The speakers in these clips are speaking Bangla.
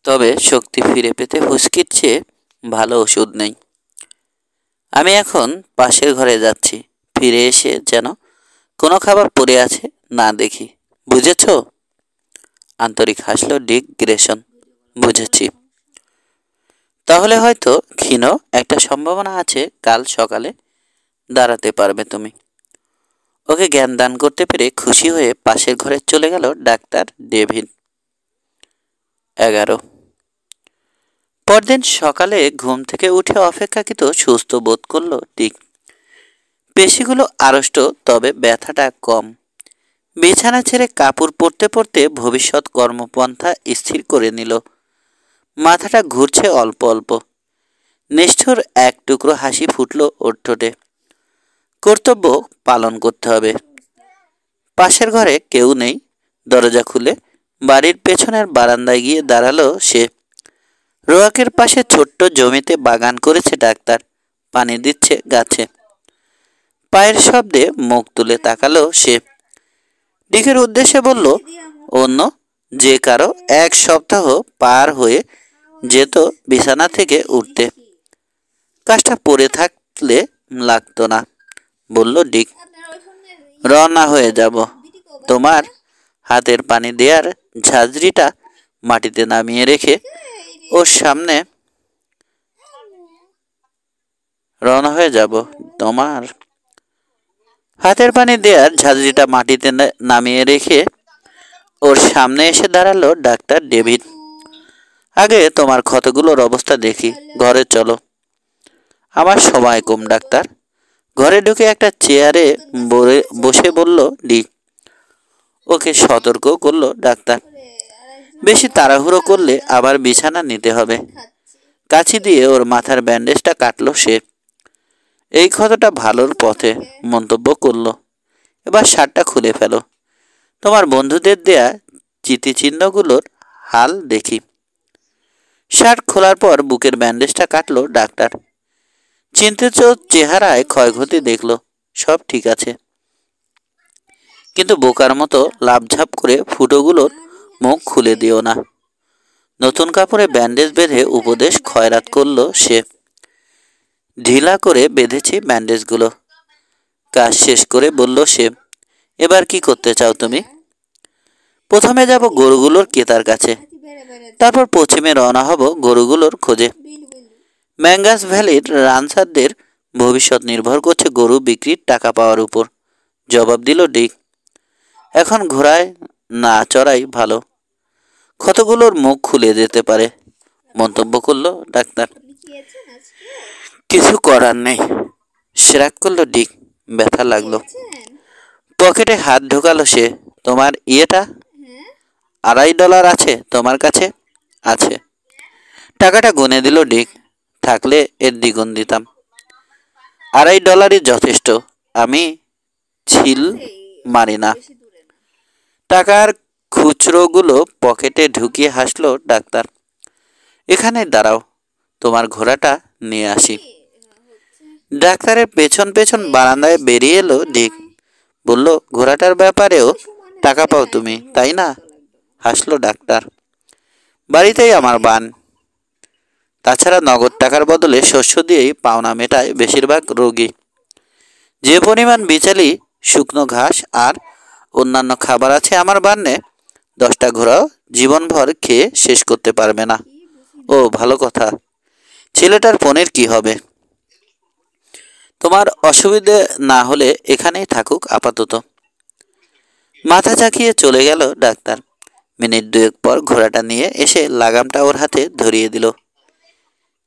তবে শক্তি ফিরে পেতে হুঁশকির চেয়ে ভালো ওষুধ নেই। আমি এখন পাশের ঘরে যাচ্ছি, ফিরে এসে যেন কোনো খাবার পড়ে আছে না দেখি, বুঝেছ? আন্তরিক হাসল ডিক গ্রেসন। বুঝেছি। তাহলে হয়তো ক্ষীণ একটা সম্ভাবনা আছে কাল সকালে দাঁড়াতে পারবে তুমি। ওকে জ্ঞান দান করতে পেরে খুশি হয়ে পাশের ঘরে চলে গেল ডাক্তার ডেভিড। 11। পরদিন সকালে ঘুম থেকে উঠে অপেক্ষাকৃত সুস্থ বোধ করল ডিক। পেশিগুলো আড়ষ্ট, তবে ব্যথাটা কম। বিছানা ছেড়ে কাপড় পরতে পরতে ভবিষ্যৎ কর্মপন্থা স্থির করে নিল। মাথাটা ঘুরছে অল্প অল্প। নিষ্ঠুর এক টুকরো হাসি ফুটল ওর ঠোঁটে। কর্তব্য পালন করতে হবে। পাশের ঘরে কেউ নেই। দরজা খুলে বাড়ির পেছনের বারান্দায় গিয়ে দাঁড়ালো সে। রোয়াকের পাশে ছোট্ট জমিতে বাগান করেছে ডাক্তার, পানি দিচ্ছে গাছে। পায়ের শব্দে মুখ তুলে তাকালো সে। ডিকের উদ্দেশ্যে বলল, অন্য যে কারো এক সপ্তাহ পার হয়ে যেত বিছানা থেকে উঠতে। কাজটা পড়ে থাকলে লাগতো না, বলল ডিক। রওনা হয়ে যাব। তোমার হাতের পানি দেওয়ার ঝাঁঝরিটা মাটিতে নামিয়ে রেখে ওর সামনে রওনা হয়ে যাব। তোমার হাতের পানি দেওয়ার ঝাঁঝরিটা মাটিতে নামিয়ে রেখে ওর সামনে এসে দাঁড়ালো ডাক্তার ডেভিড। আগে তোমার ক্ষতগুলোর অবস্থা দেখি, ঘরে চলো। আমার সময় কম ডাক্তার। ঘরে ঢুকে একটা চেয়ারে বসে বলল ডিক। ওকে সতর্ক করলো ডাক্তার। বেশি তাড়াহুড়ো করলে আবার বিছানা নিতে হবে। কাঁচি দিয়ে ওর মাথার ব্যান্ডেজটা কাটলো সে। এই ক্ষতটা ভালোর পথে, মন্তব্য করলো। এবার শার্টটা খুলে ফেলো। তোমার বন্ধুদের দেয়া চিহ্নগুলোর হাল দেখি। শার্ট খোলার পর বুকের ব্যান্ডেজটা কাটলো ডাক্তার। চিন্তিত চেহারায় ক্ষয়ক্ষতি দেখলো। সব ঠিক আছে, কিন্তু বোকার মতো লাফঝাপ করে ফুটোগুলোর মুখ খুলে দিও না। নতুন কাপড়ে ব্যান্ডেজ বেঁধে উপদেশ খয়রাত করলো সে। ঢিলা করে বেঁধেছি ব্যান্ডেজগুলো। কাজ শেষ করে বলল সে, এবার কি করতে চাও তুমি? প্রথমে যাব গরুগুলোর কেতার কাছে, তারপর পশ্চিমে রওনা হব গরুগুলোর খোঁজে। ম্যাঙ্গাস ভ্যালির রানসারদের ভবিষ্যৎ নির্ভর করছে গরু বিক্রির টাকা পাওয়ার উপর, জবাব দিল ডিক। এখন ঘোড়ায় না চড়াই ভালো, ক্ষতগুলোর মুখ খুলে যেতে পারে, মন্তব্য করলো ডাক্তার। কিছু করার নেই, শ্রাক করলো ডিক। ব্যথা লাগলো। পকেটে হাত ঢোকালো সে। তোমার ইয়েটা $2.5 আছে তোমার কাছে? আছে। টাকাটা গুনে দিল ডিক। থাকলে এর দ্বিগুণ দিতাম। $2.5 যথেষ্ট। আমি ছিল মারি না। টাকার খুচরোগুলো পকেটে ঢুকিয়ে হাসলো ডাক্তার। এখানে দাঁড়াও, তোমার ঘোড়াটা নিয়ে আসি। ডাক্তারের পেছন পেছন বারান্দায় বেরিয়ে এলো ডিক। বলল, ঘোড়াটার ব্যাপারেও টাকা পাও তুমি, তাই না? হাসলো ডাক্তার। বাড়িতেই আমার বান। তাছাড়া নগদ টাকার বদলে শস্য দিয়েই পাওনা মেটায় বেশিরভাগ রোগী। যে পরিমাণ বিচালি, শুকনো ঘাস আর অন্যান্য খাবার আছে আমার বান্নে, 10টা ঘোড়াও জীবনভর খেয়ে শেষ করতে পারবে না। ও ভালো কথা। ছেলেটার পনের কি হবে? তোমার অসুবিধে না হলে এখানেই থাকুক আপাতত। মাথা ঝাঁকিয়ে চলে গেল ডাক্তার। মিনিট 2 পর ঘোড়াটা নিয়ে এসে লাগামটা ওর হাতে ধরিয়ে দিল।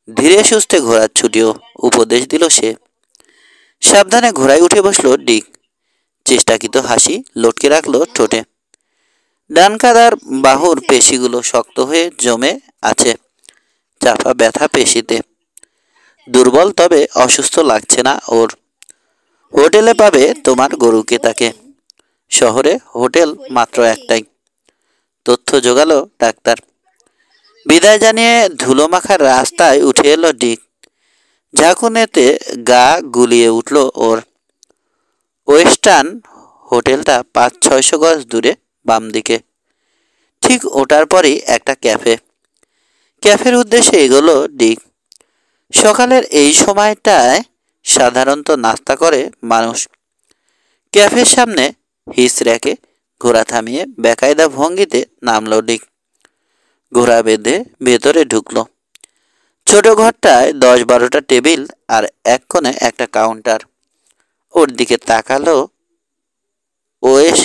ধীরে সুস্থে ঘোড়ার ছুটিও, উপদেশ দিল সে। সাবধানে ঘোড়ায় উঠে বসলো ডিক। চেষ্টাকৃত হাসি লটকে রাখলো ঠোঁটে। ডান কাঁধার বাহুর পেশিগুলো শক্ত হয়ে জমে আছে, চাপা ব্যথা পেশিতে। দুর্বল, তবে অসুস্থ লাগছে না ওর। হোটেলে পাবে তোমার গরুকে তাকে। শহরে হোটেল মাত্র একটাই, তথ্য জোগালো ডাক্তার। বিদায় জানিয়ে ধুলো মাখার রাস্তায় উঠে এলো ডিক। ঝাঁকুনেতে গা গুলিয়ে উঠল ওর। ওয়েস্টার্ন হোটেলটা 500-600 গজ দূরে, বাম দিকে। ঠিক ওটার পরই একটা ক্যাফে। ক্যাফের উদ্দেশ্যে এগোলো ডিক। সকালের এই সময়টায় সাধারণত নাস্তা করে মানুষ। ক্যাফের সামনে হিস রেখে ঘোড়া থামিয়ে বেকায়দা ভঙ্গিতে নামলো ডিক। ঘোড়া বেঁধে ভেতরে ঢুকলো। ছোট ঘরটায় 10-12টা টেবিল আর এক কোণে একটা কাউন্টার। ওর দিকে তাকালো ওয়েস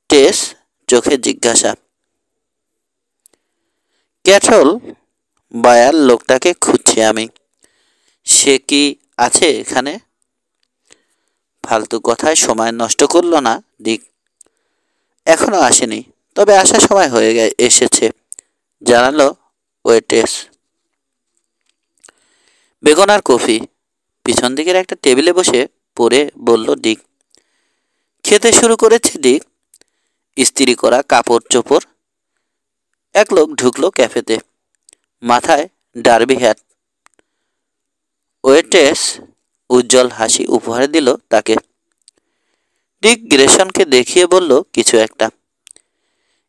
টেস, চোখে জিজ্ঞাসা। ক্যাটল বায়ার লোকটাকে খুঁজছি আমি। সে কি আছে এখানে? ফালতু কথায় সময় নষ্ট করলো না ডিক। এখনো আসেনি, তবে আসার সময় হয়ে এসেছে, জানালো ওয়েটেস। বেগুন আর কফি পিছন দিকের একটা টেবিলে বসে পড়ে বলল ডিক। খেতে শুরু করেছে ডিক। ইস্ত্রি করা কাপড় চোপড়। এক লোক ঢুকলো ক্যাফেতে, মাথায় ডার্বি হ্যাট। ওয়েটেস উজ্জ্বল হাসি উপহার দিল তাকে। ডিক গ্রেশনকে দেখিয়ে বলল কিছু একটা।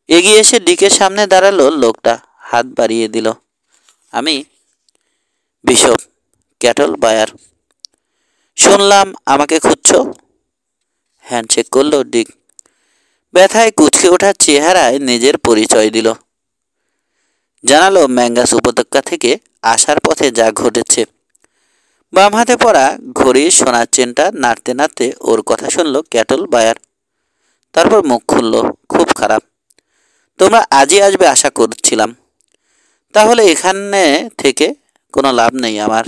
এগিয়ে এসে ডিকের সামনে দাঁড়ালো লোকটা, হাত বাড়িয়ে দিল। আমি বিশপ, ক্যাটল বায়ার। শুনলাম আমাকে খুঁজছো। হ্যান্ডশেক করলো ডিক। ব্যথায় কুঁচকে ওঠার চেহারায় নিজের পরিচয় দিল। জানালো ম্যাঙ্গাস উপত্যকা থেকে আসার পথে যা ঘটেছে। বাম হাতে পড়া ঘড়ির সোনার চেনটা নাড়তে নাড়তে ওর কথা শুনল ক্যাটল বায়ার। তারপর মুখ খুলল। খুব খারাপ। তোমরা আজই আসবে আশা করছিলাম। তাহলে এখানে থেকে কোনো লাভ নেই আমার।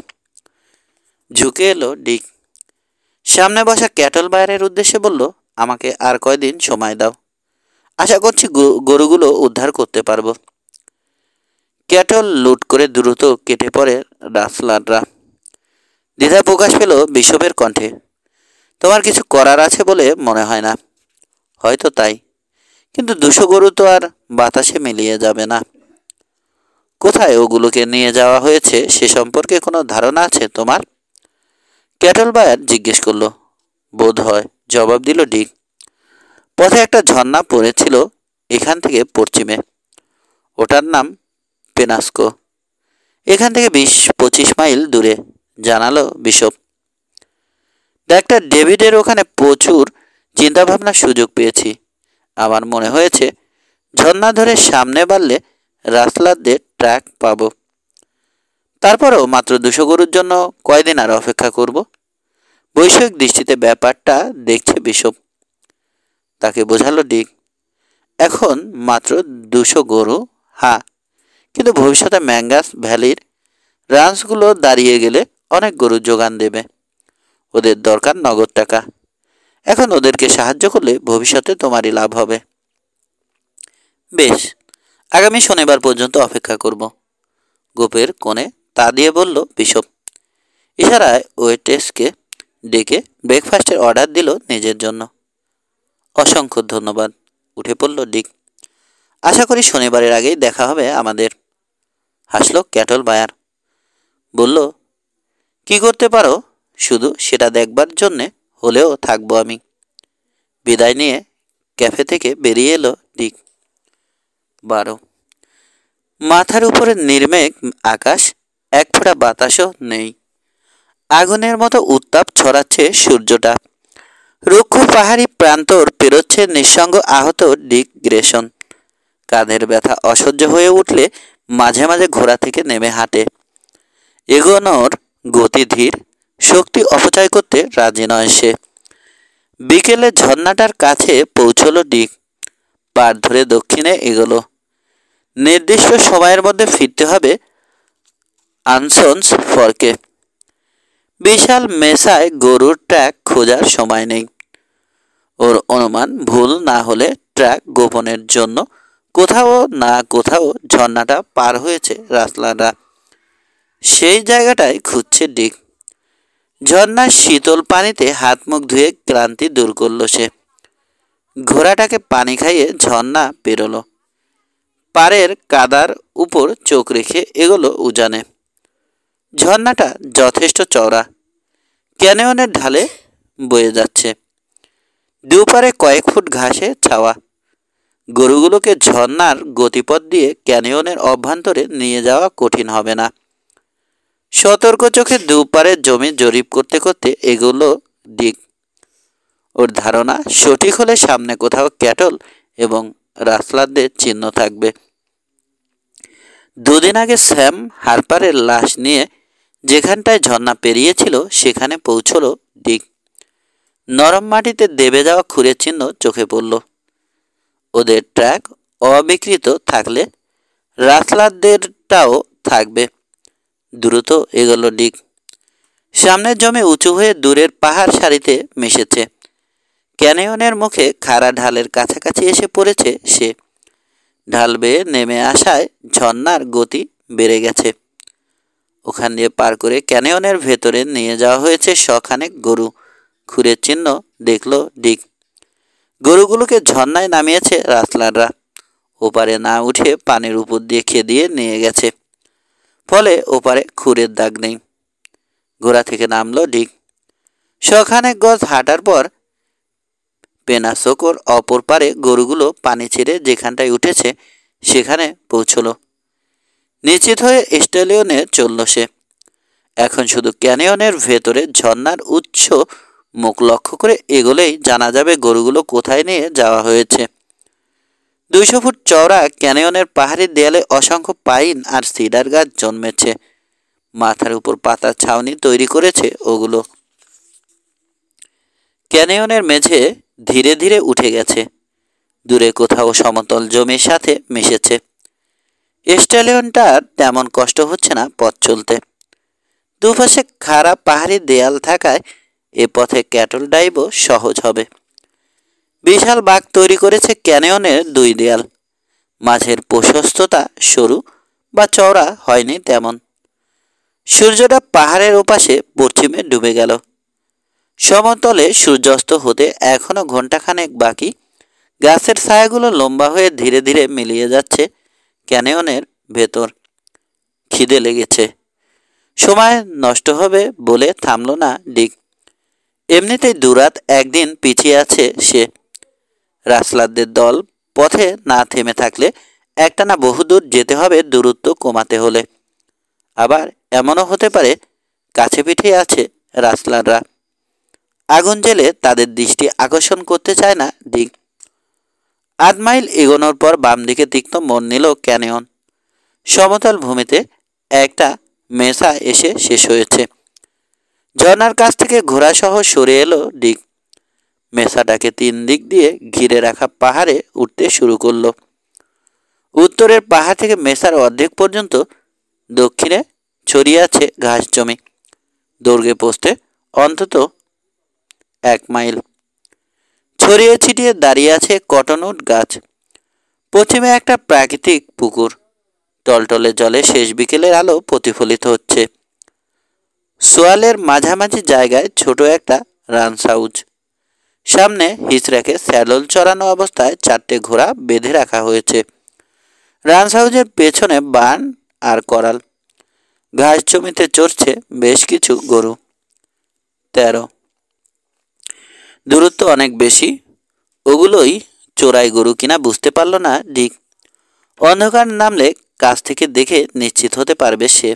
ঝুঁকে এলো ডিক। সামনে বসা ক্যাটল বায়ারের উদ্দেশ্যে বলল, আমাকে আর কয়দিন সময় দাও। আশা করছি গরুগুলো উদ্ধার করতে পারবো। ক্যাটল লুট করে দ্রুত কেটে পড়ে রাসলাররা। দ্বিধা প্রকাশ পেল বিশপের কণ্ঠে। তোমার কিছু করার আছে বলে মনে হয় না। হয়তো তাই, কিন্তু 200 গরু তো আর বাতাসে মিলিয়ে যাবে না। কোথায় ওগুলোকে নিয়ে যাওয়া হয়েছে সে সম্পর্কে কোনো ধারণা আছে তোমার? ক্যাটল বায়ার জিজ্ঞেস করলো। বোধ হয়, জবাব দিল ডিক। পথে একটা ঝর্ণা পড়েছিল এখান থেকে পশ্চিমে। ওটার নাম পেনাস্কো। এখান থেকে 20-25 মাইল দূরে, জানালো বিশপ। ডাক্তার ডেভিডের ওখানে প্রচুর চিন্তাভাবনার সুযোগ পেয়েছি। আমার মনে হয়েছে ঝর্ণা ধরে সামনে বাড়লে রাসলারদের ট্র্যাক পাব। তারপরেও মাত্র 200 গরুর জন্য কয়দিন আর অপেক্ষা করব? বৈষয়িক দৃষ্টিতে ব্যাপারটা দেখছে বিশপ। তাকে বোঝালো ডিক। এখন মাত্র 200 গরু, হ্যাঁ, কিন্তু ভবিষ্যতে ম্যাঙ্গাস ভ্যালির রাঞ্চগুলো দাঁড়িয়ে গেলে অনেক গরু যোগান দেবে। ওদের দরকার নগদ টাকা। এখন ওদেরকে সাহায্য করলে ভবিষ্যতে তোমারই লাভ হবে। বেশ, আগামী শনিবার পর্যন্ত অপেক্ষা করব। গোপের কোণে তা দিয়ে বলল বিশপ। ইশারায় ওয়েটেসকে ডেকে ব্রেকফাস্টের অর্ডার দিল নিজের জন্য। অসংখ্য ধন্যবাদ, উঠে পড়ল ডিক। আশা করি শনিবারের আগেই দেখা হবে আমাদের। হাসলো ক্যাটল বায়ার। বলল, কি করতে পারো শুধু সেটা দেখবার জন্যে হলেও থাকবো আমি। বিদায় নিয়ে ক্যাফে থেকে বেরিয়ে এলো ডিক। 12। মাথার উপরে নির্মেঘ আকাশ, এক ফোঁটা বাতাসও নেই। আগুনের মতো উত্তাপ ছড়াচ্ছে সূর্যটা। রুক্ষ পাহাড়ি প্রান্তর পেরোচ্ছে নিঃসঙ্গ আহত ডিক গ্রেশন। কাঁধের ব্যথা অসহ্য হয়ে উঠলে মাঝে মাঝে ঘোড়া থেকে নেমে হাঁটে। এগোনোর গতি ধীর, শক্তি অপচয় করতে রাজি নয় সে। বিকেলে ঝর্ণাটার কাছে পৌঁছলো ডিক। পাড় ধরে দক্ষিণে এগোলো। নির্দিষ্ট সময়ের মধ্যে ফিরতে হবে আনসন্স ফর্কে। বিশাল মেসায় গরুর ট্র্যাক খোঁজার সময় নেই। ওর অনুমান ভুল না হলে ট্র্যাক গোপনের জন্য কোথাও না কোথাও ঝর্ণাটা পার হয়েছে রাসলাররা। সেই জায়গাটায় খুঁজছে ডিক। ঝর্ণার শীতল পানিতে হাত মুখ ধুয়ে ক্লান্তি দূর করল সে। ঘোড়াটাকে পানি খাইয়ে ঝর্ণা পেরোলো। পাড়ের কাদার উপর চোখ রেখে এগোলো উজানে। ঝর্ণাটা যথেষ্ট চওড়া, ক্যানিয়নের ঢালে বয়ে যাচ্ছে। দুপারে কয়েক ফুট ঘাসে ছাওয়া। গরুগুলোকে ঝর্ণার গতিপথ দিয়ে ক্যানিয়নের অভ্যন্তরে নিয়ে যাওয়া কঠিন হবে না। সতর্ক চোখে দুপারে জমি জরিপ করতে করতে এগুলো ডিক। ওর ধারণা সঠিক হলে সামনে কোথাও ক্যাটল এবং রাসলারদের চিহ্ন থাকবে। দুদিন আগে স্যাম হারপারের লাশ নিয়ে যেখানটায় ঝর্ণা পেরিয়েছিল সেখানে পৌঁছলো ডিক। নরম মাটিতে দেবে যাওয়া খুঁড়ের চিহ্ন চোখে পড়ল। ওদের ট্র্যাক অবিকৃত থাকলে রাসলারদেরটাও থাকবে। দ্রুত এগোলো ডিক। সামনের জমি উঁচু হয়ে দূরের পাহাড় সারিতে মিশেছে। ক্যানিয়নের মুখে খাড়া ঢালের কাছাকাছি এসে পড়েছে সে। ঢাল বেয়ে নেমে আসায় ঝর্ণার গতি বেড়ে গেছে। ওখান দিয়ে পার করে ক্যানিয়নের ভেতরে নিয়ে যাওয়া হয়েছে শখানেক গরু। খুঁড়ের চিহ্ন দেখল ডিক। গরুগুলোকে ঝর্ণায় নামিয়েছে রাসলাররা। ওপারে না উঠে পানির উপর দিয়ে খেদিয়ে নিয়ে গেছে। ফলে ওপারে খুঁড়ের দাগ নেই। ঘোড়া থেকে নামলো ডিক। শখানেক গজ হাঁটার পর পেনাসোকোর অপর পারে গরুগুলো পানি ছেড়ে যেখানটায় উঠেছে সেখানে পৌঁছলো। নিশ্চিত হয়ে স্টেলিয়নে চলল সে। এখন শুধু ক্যানিয়নের ভেতরে ঝর্ণার উৎস মুখ লক্ষ্য করে এগোলেই জানা যাবে গরুগুলো কোথায় নিয়ে যাওয়া হয়েছে। 200 ফুট চওড়া ক্যানিয়নের পাহাড়ি দেয়ালে অসংখ্য পাইন আর সিডার গাছ জন্মেছে। মাথার উপর পাতার ছাউনি তৈরি করেছে ওগুলো। ক্যানিয়নের মেঝে ধীরে ধীরে উঠে গেছে। দূরে কোথাও সমতল জমির সাথে মিশেছে। স্টেলিয়নটার তেমন কষ্ট হচ্ছে না পথ চলতে। দুপাশে খাড়া পাহাড়ি দেয়াল থাকায় এ পথে ক্যাটল ড্রাইভও সহজ হবে। বিশাল বাঁক তৈরি করেছে ক্যানিয়নের দুই দেয়াল। মাঝের প্রশস্ততা সরু বা চওড়া হয়নি তেমন। সূর্যটা পাহাড়ের ওপাশে পশ্চিমে ডুবে গেল। সমতলে সূর্যাস্ত হতে এখনো ঘন্টাখানেক বাকি। গাছের ছায়াগুলো লম্বা হয়ে ধীরে ধীরে মিলিয়ে যাচ্ছে ক্যানিয়নের ভেতর। খিদে লেগেছে। সময় নষ্ট হবে বলে থামল না ডিক। এমনিতেই দুরাত একদিন পিছিয়ে আছে সে। রাসলারদের দল পথে না থেমে থাকলে একটানা বহুদূর যেতে হবে দূরত্ব কমাতে হলে। আবার এমনও হতে পারে কাছে পিঠে আছে রাসলাররা। আগুন জ্বেলে তাদের দৃষ্টি আকর্ষণ করতে চায় না ডিক। 8 মাইল এগোনোর পর বাম দিকে তীক্ষ্ণ মোড় নিল ক্যানিয়ন। সমতল ভূমিতে একটা মেসা এসে শেষ হয়েছে। ঝর্ণার কাছ থেকে ঘোড়াসহ সরে এলো ডিক। মেসাটাকে 3 দিক দিয়ে ঘিরে রাখা পাহাড়ে উঠতে শুরু করলো। উত্তরের পাহাড় থেকে মেসার অর্ধেক পর্যন্ত দক্ষিণে ছড়িয়ে আছে ঘাস জমি। দৈর্ঘ্যে পৌঁছতে অন্তত 1 মাইল। ছড়িয়ে ছিটিয়ে দাঁড়িয়ে আছে কটনউড গাছ। পশ্চিমে একটা প্রাকৃতিক পুকুর। টলটলে জলে শেষ বিকেলের আলো প্রতিফলিত হচ্ছে। সোয়ালের মাঝামাঝি জায়গায় ছোট একটা রানস হাউস। সামনে হিচড়াকে স্যাডল চড়ানো অবস্থায় 4টে ঘোড়া বেঁধে রাখা হয়েছে। রানস হাউসের পেছনে বান আর করাল। ঘাস জমিতে চড়ছে বেশ কিছু গরু। 13। দূরত্ব অনেক বেশি। ওগুলোই চোরাই গরু কিনা বুঝতে পারল না ডিক। অন্ধকার নামলে কাছ থেকে দেখে নিশ্চিত হতে পারবে সে।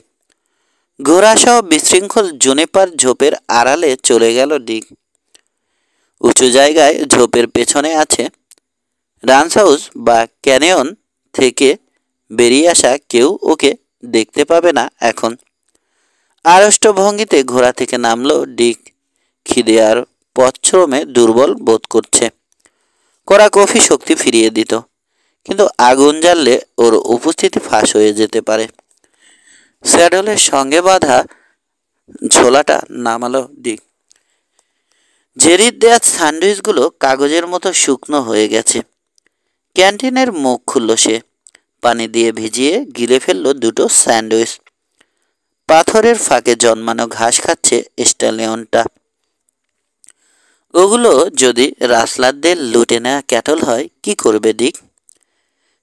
ঘোড়াসহ বিশৃঙ্খল জুনিপার ঝোপের আড়ালে চলে গেল ডিক। উঁচু জায়গায় ঝোপের পেছনে আছে রানস হাউস বা ক্যানিয়ন থেকে বেরিয়ে আসা কেউ ওকে দেখতে পাবে না এখন। আড়ষ্ট ভঙ্গিতে ঘোড়া থেকে নামলো ডিক। খিদে আর পথশ্রমে দুর্বল বোধ করছে। কড়া কফি শক্তি ফিরিয়ে দিত, কিন্তু আগুন জ্বাললে ওর উপস্থিতি ফাঁস হয়ে যেতে পারে। স্যাডলের সঙ্গে বাঁধা ঝোলাটা নামালো ডিক। জেরির দেয়া স্যান্ডউইচগুলো কাগজের মতো শুকনো হয়ে গেছে। ক্যান্টিনের মুখ খুলল সে। পানি দিয়ে ভিজিয়ে গিলে ফেলল 2টো স্যান্ডউইচ। পাথরের ফাঁকে জন্মানো ঘাস খাচ্ছে স্টেলিয়নটা। ওগুলো যদি রাসলারদের লুটে নেওয়া ক্যাটল হয় কি করবে ডিক?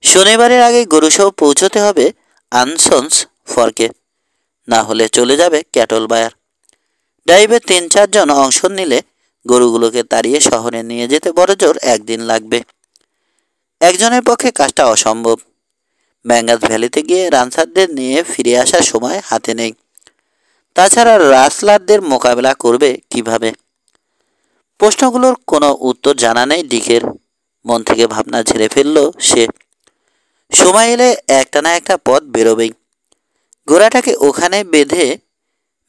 শনিবারের আগে গরুসহ পৌঁছতে হবে আনসন্স ফর্কে, না হলে চলে যাবে ক্যাটল বায়ার। ড্রাইভে 3-4 জন অংশ নিলে গরুগুলোকে তাড়িয়ে শহরে নিয়ে যেতে বড়জোর 1 দিন লাগবে। একজনের পক্ষে কাজটা অসম্ভব। ব্যাঙ্গাস ভ্যালিতে গিয়ে রানসারদের নিয়ে ফিরে আসার সময় হাতে নেই। তাছাড়া রাসলারদের মোকাবেলা করবে কিভাবে? প্রশ্নগুলোর কোনো উত্তর জানা নেই ডিকের। মন থেকে ভাবনা ঝেড়ে ফেলল সে। সময় এলে একটা না একটা পথ বেরোবেই। ঘোড়াটাকে ওখানে বেঁধে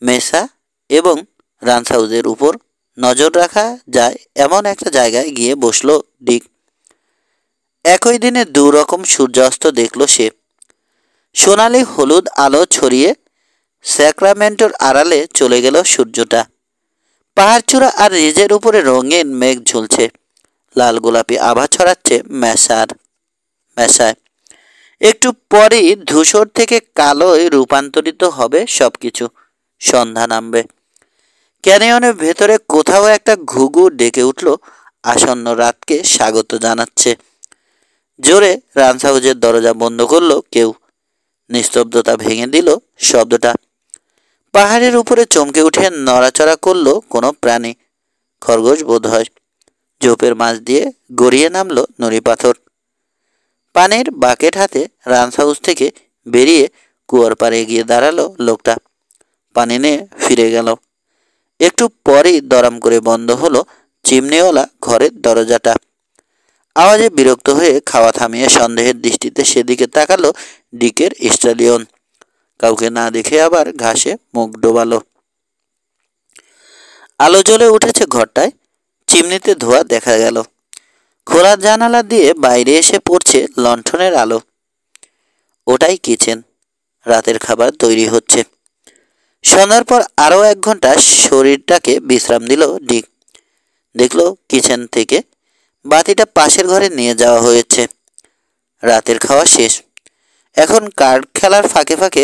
মেসা এবং রান্স হাউসের উপর নজর রাখা যায় এমন একটা জায়গায় গিয়ে বসলো ডিক। একই দিনে দু রকম সূর্যাস্ত দেখল সে। সোনালি হলুদ আলো ছড়িয়ে স্যাক্রামেন্টোর আড়ালে চলে গেল সূর্যটা। পাহাড়চূড়া আর রিজের উপরে রঙিন মেঘ ঝুলছে, লাল গোলাপি আভা ছড়াচ্ছে মেশায়। একটু পরেই ধূসর থেকে কালোয় রূপান্তরিত হবে সবকিছু। সন্ধ্যা নামবে। ক্যানিয়নের ভেতরে কোথাও একটা ঘুঘু ডেকে উঠল, আসন্ন রাতকে স্বাগত জানাচ্ছে। জোরে রান্স হাউসের দরজা বন্ধ করলো কেউ। নিস্তব্ধতা ভেঙে দিল শব্দটা। পাহাড়ের উপরে চমকে উঠে নড়াচড়া করলো কোনো প্রাণী। খরগোশ বোধ হয়। ঝোপের মাছ দিয়ে গড়িয়ে নামলো নুড়ি পাথর। পানির বাকেট হাতে রান্স হাউস থেকে বেরিয়ে কুয়োর পাড়ে গিয়ে দাঁড়ালো লোকটা। পানি নিয়ে ফিরে গেল। একটু পরেই দরাম করে বন্ধ হলো চিমনিওয়ালা ঘরের দরজাটা। আওয়াজে বিরক্ত হয়ে খাওয়া থামিয়ে সন্দেহের দৃষ্টিতে সেদিকে তাকালো ডিকের স্টালিয়ন। কাউকে না দেখে আবার ঘাসে মুখ ডোবালো। আলো জ্বলে উঠেছে ঘরটায়। চিমনিতে ধোঁয়া দেখা গেল। খোলা জানালা দিয়ে বাইরে এসে পড়ছে লণ্ঠনের আলো। ওটাই কিচেন। রাতের খাবার তৈরি হচ্ছে। সন্ধ্যার পর আরও 1 ঘন্টা শরীরটাকে বিশ্রাম দিল ডিক। দেখলো কিচেন থেকে বাতিটা পাশের ঘরে নিয়ে যাওয়া হয়েছে। রাতের খাওয়া শেষ। এখন কার্ড খেলার ফাঁকে ফাঁকে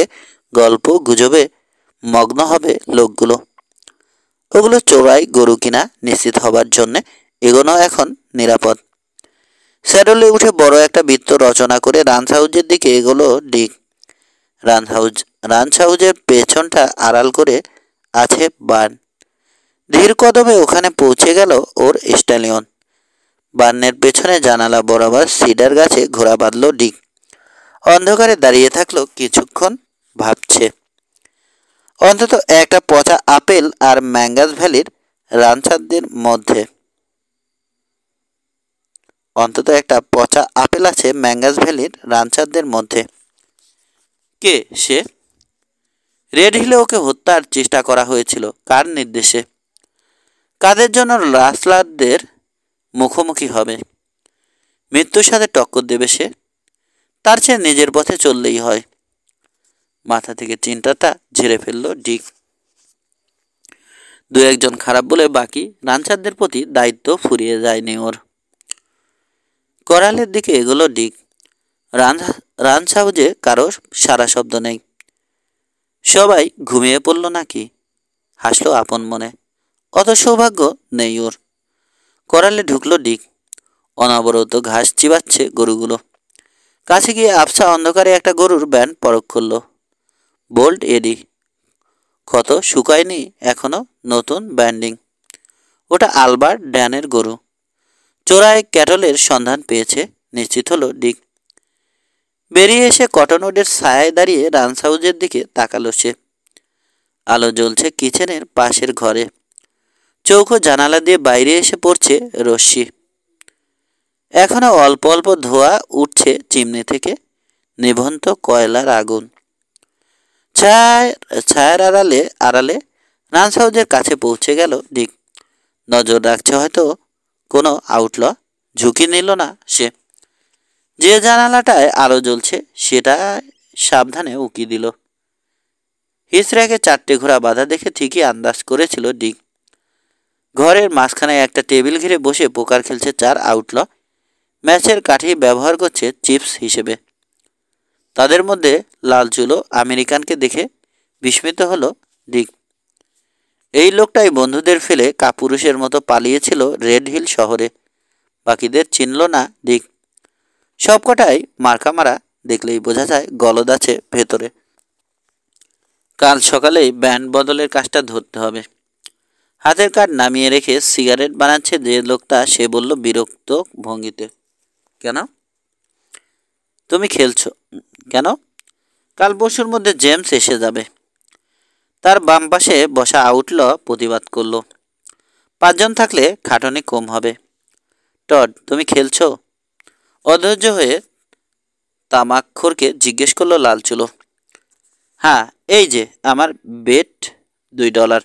গল্প গুজবে মগ্ন হবে লোকগুলো। ওগুলো চোরাই গরু কিনা নিশ্চিত হবার জন্যে এগোনো এখন নিরাপদ। স্যাডলে উঠে বড় একটা বৃত্ত রচনা করে রান্স হাউসের দিকে এগোলো ডিক। রান্স হাউসের পেছনটা আড়াল করে আছে বার্ন। ধীর কদমে ওখানে পৌঁছে গেল ওর স্টালিয়ন। বার্নের পেছনে জানালা বরাবর সিডার গাছে ঘোড়া বাঁধল ডিক। অন্ধকারে দাঁড়িয়ে থাকলো কিছুক্ষণ, ভাবছে। অন্তত একটা পচা আপেল আর ম্যাঙ্গাস ভ্যালির রানসারদের মধ্যে অন্তত একটা পচা আপেল আছে ম্যাঙ্গাস ভ্যালির রানসারদের মধ্যে। কে সে? রেড হিলে ওকে হত্যার চেষ্টা করা হয়েছিল কার নির্দেশে? কাদের জন্য রাসলারদের মুখোমুখি হবে? মৃত্যুর সাথে টক্কর দেবে সে? তার চেয়ে নিজের পথে চললেই হয়। মাথা থেকে চিন্তাটা ঝেড়ে ফেললো ডিক। 2-1 জন খারাপ বলে বাকি রানসারদের প্রতি দায়িত্ব ফুরিয়ে যায়নি ওর। করালের দিকে এগোলো ডিক। রান্স হাউজে কারো সারা শব্দ নেই। সবাই ঘুমিয়ে পড়ল নাকি? হাসলো আপন মনে। অত সৌভাগ্য নেই ওর। করালে ঢুকলো ডিক। অনবরত ঘাস চিবাচ্ছে গরুগুলো। কাছে গিয়ে আবছা অন্ধকারে একটা গরুর ব্যান্ড পরখ করলো। বোল্ড এডি। ক্ষত শুকায়নি এখনো, নতুন ব্যান্ডিং। ওটা আলবার্ট ড্যানের গরু। চোরাই ক্যাটলের সন্ধান পেয়েছে নিশ্চিত হলো ডিক। বেরিয়ে এসে কটনউডের ছায়ায় দাঁড়িয়ে রান্স হাউসের দিকে তাকালো সে। আলো জ্বলছে কিচেনের পাশের ঘরে। চৌকো জানালা দিয়ে বাইরে এসে পড়ছে রশ্মি। এখনো অল্প অল্প ধোঁয়া উঠছে চিমনি থেকে, নিভন্ত কয়লার আগুন। ছায়ার আড়ালে রান্স হাউসের কাছে পৌঁছে গেল ডিক। নজর রাখছে হয়তো কোনো আউটল। ঝুঁকি নিল না সে। যে জানালাটায় আলো জ্বলছে সেটা সাবধানে উকি দিল। হিসড়াকে 4টে ঘোড়া বাঁধা দেখে ঠিকই আন্দাজ করেছিল ডিক। ঘরের মাঝখানে একটা টেবিল ঘিরে বসে পোকার খেলছে 4 আউটল। ম্যাচের কাঠি ব্যবহার করছে চিপস হিসেবে। তাদের মধ্যে লাল চুলো আমেরিকানকে দেখে বিস্মিত হলো ডিক। এই লোকটাই বন্ধুদের ফেলে কাপুরুষের মতো পালিয়েছিল রেড হিল শহরে। বাকিদের চিনল না ডিক। সবকটাই মার্কা মারা, দেখলেই বোঝা যায় গলদ আছে ভেতরে। কাল সকালেই ব্যান্ড বদলের কাজটা ধরতে হবে। হাতের কাঠ নামিয়ে রেখে সিগারেট বানাচ্ছে যে লোকটা, সে বলল বিরক্ত ভঙ্গিতে। কেন? তুমি খেলছো কেন? কাল পরশুর মধ্যে জেমস এসে যাবে। তার বাম পাশে বসা আউটল প্রতিবাদ করলো। 5 জন থাকলে খাটনি কম হবে। টড, তুমি খেলছো? অধৈর্য হয়ে তামাক্ষরকে জিজ্ঞেস করলো লালচুলো। হ্যাঁ, এই যে আমার বেট $2।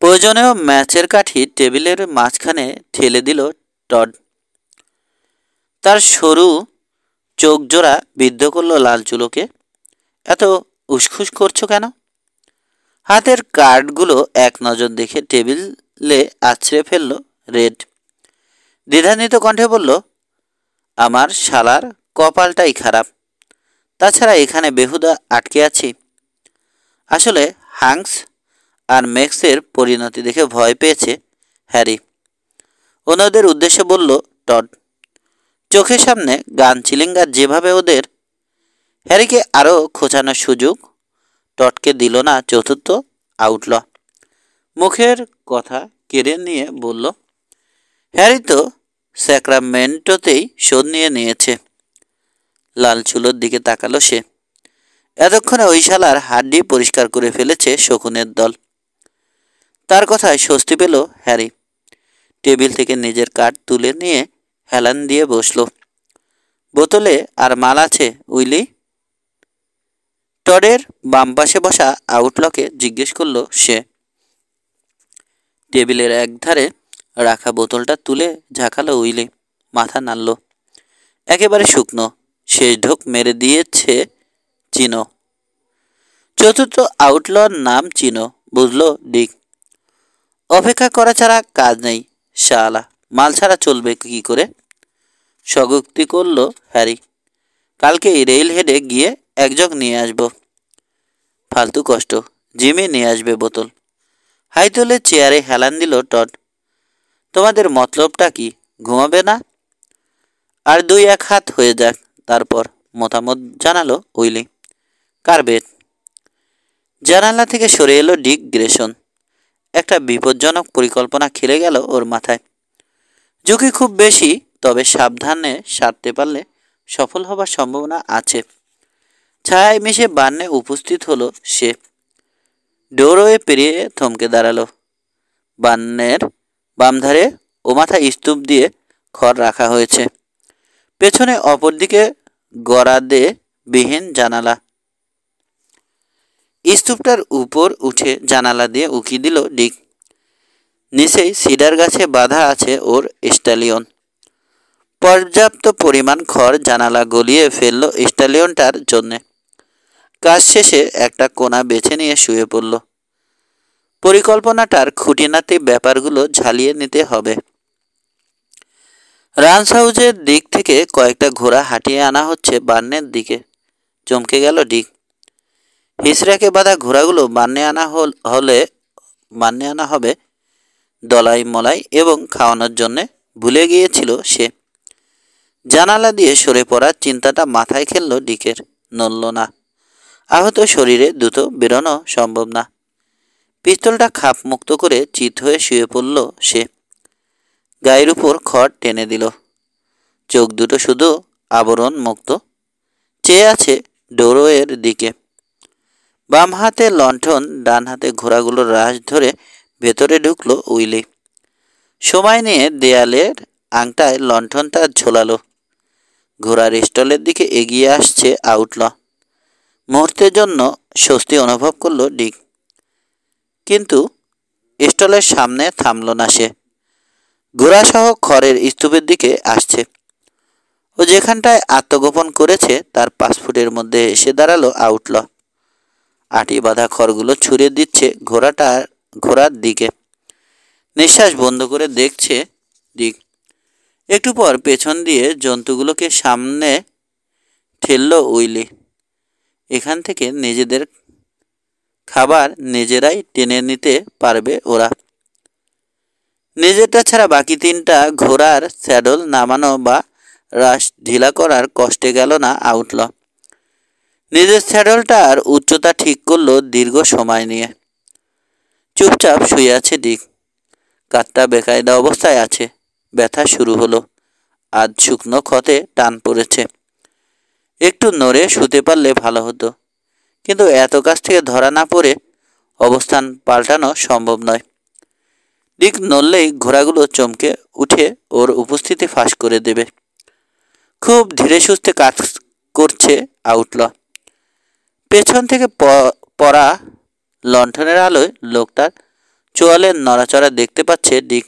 প্রয়োজনীয় ম্যাচের কাঠি টেবিলের মাঝখানে ঠেলে দিল টড। তার সরু চোখ জোড়া বিদ্ধ করলো লালচুলোকে। এত উসখুস করছো কেন? হাতের কার্ডগুলো এক নজর দেখে টেবিলে আছড়ে ফেলল রেড। দ্বিধান্বিত কণ্ঠে বলল, আমার শালার কপালটাই খারাপ। তাছাড়া এখানে বেহুদা আটকে আছি। আসলে হাঙ্কস আর ম্যাক্সের পরিণতি দেখে ভয় পেয়েছে হ্যারি। অন্যদের উদ্দেশ্যে বলল টড। চোখের সামনে গান চিলিঙ্গার যেভাবে ওদের। হ্যারিকে আরও খোঁচানোর সুযোগ টডকে দিল না চতুর্থ আউটল। মুখের কথা কেড়ে নিয়ে বলল, হ্যারি তো স্যাক্রামেন্টোতেই শোধ নিয়েছে। লালচুলোর দিকে তাকালো সে। এতক্ষণে ওই শালার হাড্ডি পরিষ্কার করে ফেলেছে শকুনের দল। তার কথায় স্বস্তি পেল হ্যারি। টেবিল থেকে নিজের কার্ড তুলে নিয়ে হেলান দিয়ে বসল। বোতলে আর মাল আছে উইলি? টডের বাম পাশে বসা আউটলকে জিজ্ঞেস করলো সে। টেবিলের একধারে রাখা বোতলটা তুলে ঝাঁকালো উইলি। মাথা নাড়ল। একেবারে শুকনো। শেষ ঢোক মেরে দিয়েছে চিনো। চতুর্থ আউটলর নাম চিনো, বুঝলো ডিক। অপেক্ষা করা ছাড়া কাজ নেই শালা। মাল ছাড়া চলবে কি করে? স্বগোক্তি করল হ্যারি। কালকেই রেল হেডে গিয়ে একজগ নিয়ে আসবো। ফালতু কষ্ট। জিমি নিয়ে আসবে বোতল। হাই তুলে চেয়ারে হেলান দিল টড। তোমাদের মতলবটা কি? ঘুমাবে না? আর 2-1 হাত হয়ে যাক, তারপর মতামত জানালো উইলি। কার বেট? জানালা থেকে সরে এলো ডিক গ্রেসন। একটা বিপজ্জনক পরিকল্পনা খেলে গেল ওর মাথায়। ঝুঁকি খুব বেশি, তবে সাবধানে সারতে পারলে সফল হবার সম্ভাবনা আছে। ছায়ায় মিশে বান্নে উপস্থিত হলো সে। ডোরওয়ে পেরিয়ে থমকে দাঁড়ালো। বান্নের বাম ধারে ও মাথায় স্তূপ দিয়ে খড় রাখা হয়েছে। পেছনে অপরদিকে গরাদে বিহীন জানালা। স্তূপটার উপর উঠে জানালা দিয়ে উকি দিল ডিক। নিচেই সিডার গাছে বাঁধা আছে ওর স্টালিয়ন। পর্যাপ্ত পরিমাণ খড় জানালা গলিয়ে ফেলল স্টালিয়নটার জন্যে। কাজ শেষে একটা কোণা বেছে নিয়ে শুয়ে পড়ল। পরিকল্পনাটার খুঁটিনাটি ব্যাপারগুলো ঝালিয়ে নিতে হবে। রান্স হাউজের দিক থেকে কয়েকটা ঘোড়া হাঁটিয়ে আনা হচ্ছে বান্নের দিকে। চমকে গেল ডিক। হিসড়াকে বাঁধা ঘোড়াগুলো বান্নে আনা হবে দলাই মলাই এবং খাওয়ানোর জন্যে ভুলে গিয়েছিল সে। জানালা দিয়ে সরে পড়ার চিন্তাটা মাথায় খেলল ডিকের। নড়ল না। আহত শরীরে দ্রুত বেরোনো সম্ভব না। পিস্তলটা খাপ মুক্ত করে চিত হয়ে শুয়ে পড়ল সে। গায়ের উপর খড় টেনে দিল। চোখ দুটো শুধু আবরণ মুক্ত চেয়ে আছে ডোরওয়ের দিকে। বাম হাতে লণ্ঠন, ডান হাতে ঘোড়াগুলোর রাশ ধরে ভেতরে ঢুকলো উইলি। সময় নিয়ে দেয়ালের আংটায় লণ্ঠনটা ঝোলালো। ঘোড়ার স্টলের দিকে এগিয়ে আসছে আউটল। মুহূর্তের জন্য স্বস্তি অনুভব করলো ডিক। কিন্তু স্টলের সামনে থামল না সে। ঘোড়াসহ খড়ের স্তূপের দিকে আসছে। ও যেখানটায় আত্মগোপন করেছে তার 5 ফুটের মধ্যে এসে দাঁড়ালো আউটল। আটি বাঁধা খড়গুলো ছুঁড়ে দিচ্ছে ঘোড়ার দিকে। নিঃশ্বাস বন্ধ করে দেখছে ডিক। একটু পর পেছন দিয়ে জন্তুগুলোকে সামনে ঠেলল উইলি। এখান থেকে নিজেদের খাবার নিজেরাই টেনে নিতে পারবে ওরা। নিজেরটা ছাড়া বাকি 3টা ঘোড়ার স্যাডল নামানো বা রাশ ঢিলা করার কষ্টে গেল না আউটল। নিজের স্যাডলটার উচ্চতা ঠিক করলো দীর্ঘ সময় নিয়ে। চুপচাপ শুয়ে আছে ডিক। কাঁধটা বেকায়দা অবস্থায় আছে। ব্যথা শুরু হলো। আজ শুকনো ক্ষতে টান পড়েছে। একটু নড়ে শুতে পারলে ভালো হতো, কিন্তু এত কাছ থেকে ধরা না পড়ে অবস্থান পাল্টানো সম্ভব নয়। দিক নড়লেই ঘোড়াগুলো চমকে উঠে ওর উপস্থিতি ফাঁস করে দেবে। খুব ধীরে সুস্থে কাজ করছে আউটল। পেছন থেকে পড়া লণ্ঠনের আলোয় লোকটার চোয়ালের নড়াচড়া দেখতে পাচ্ছে ডিক।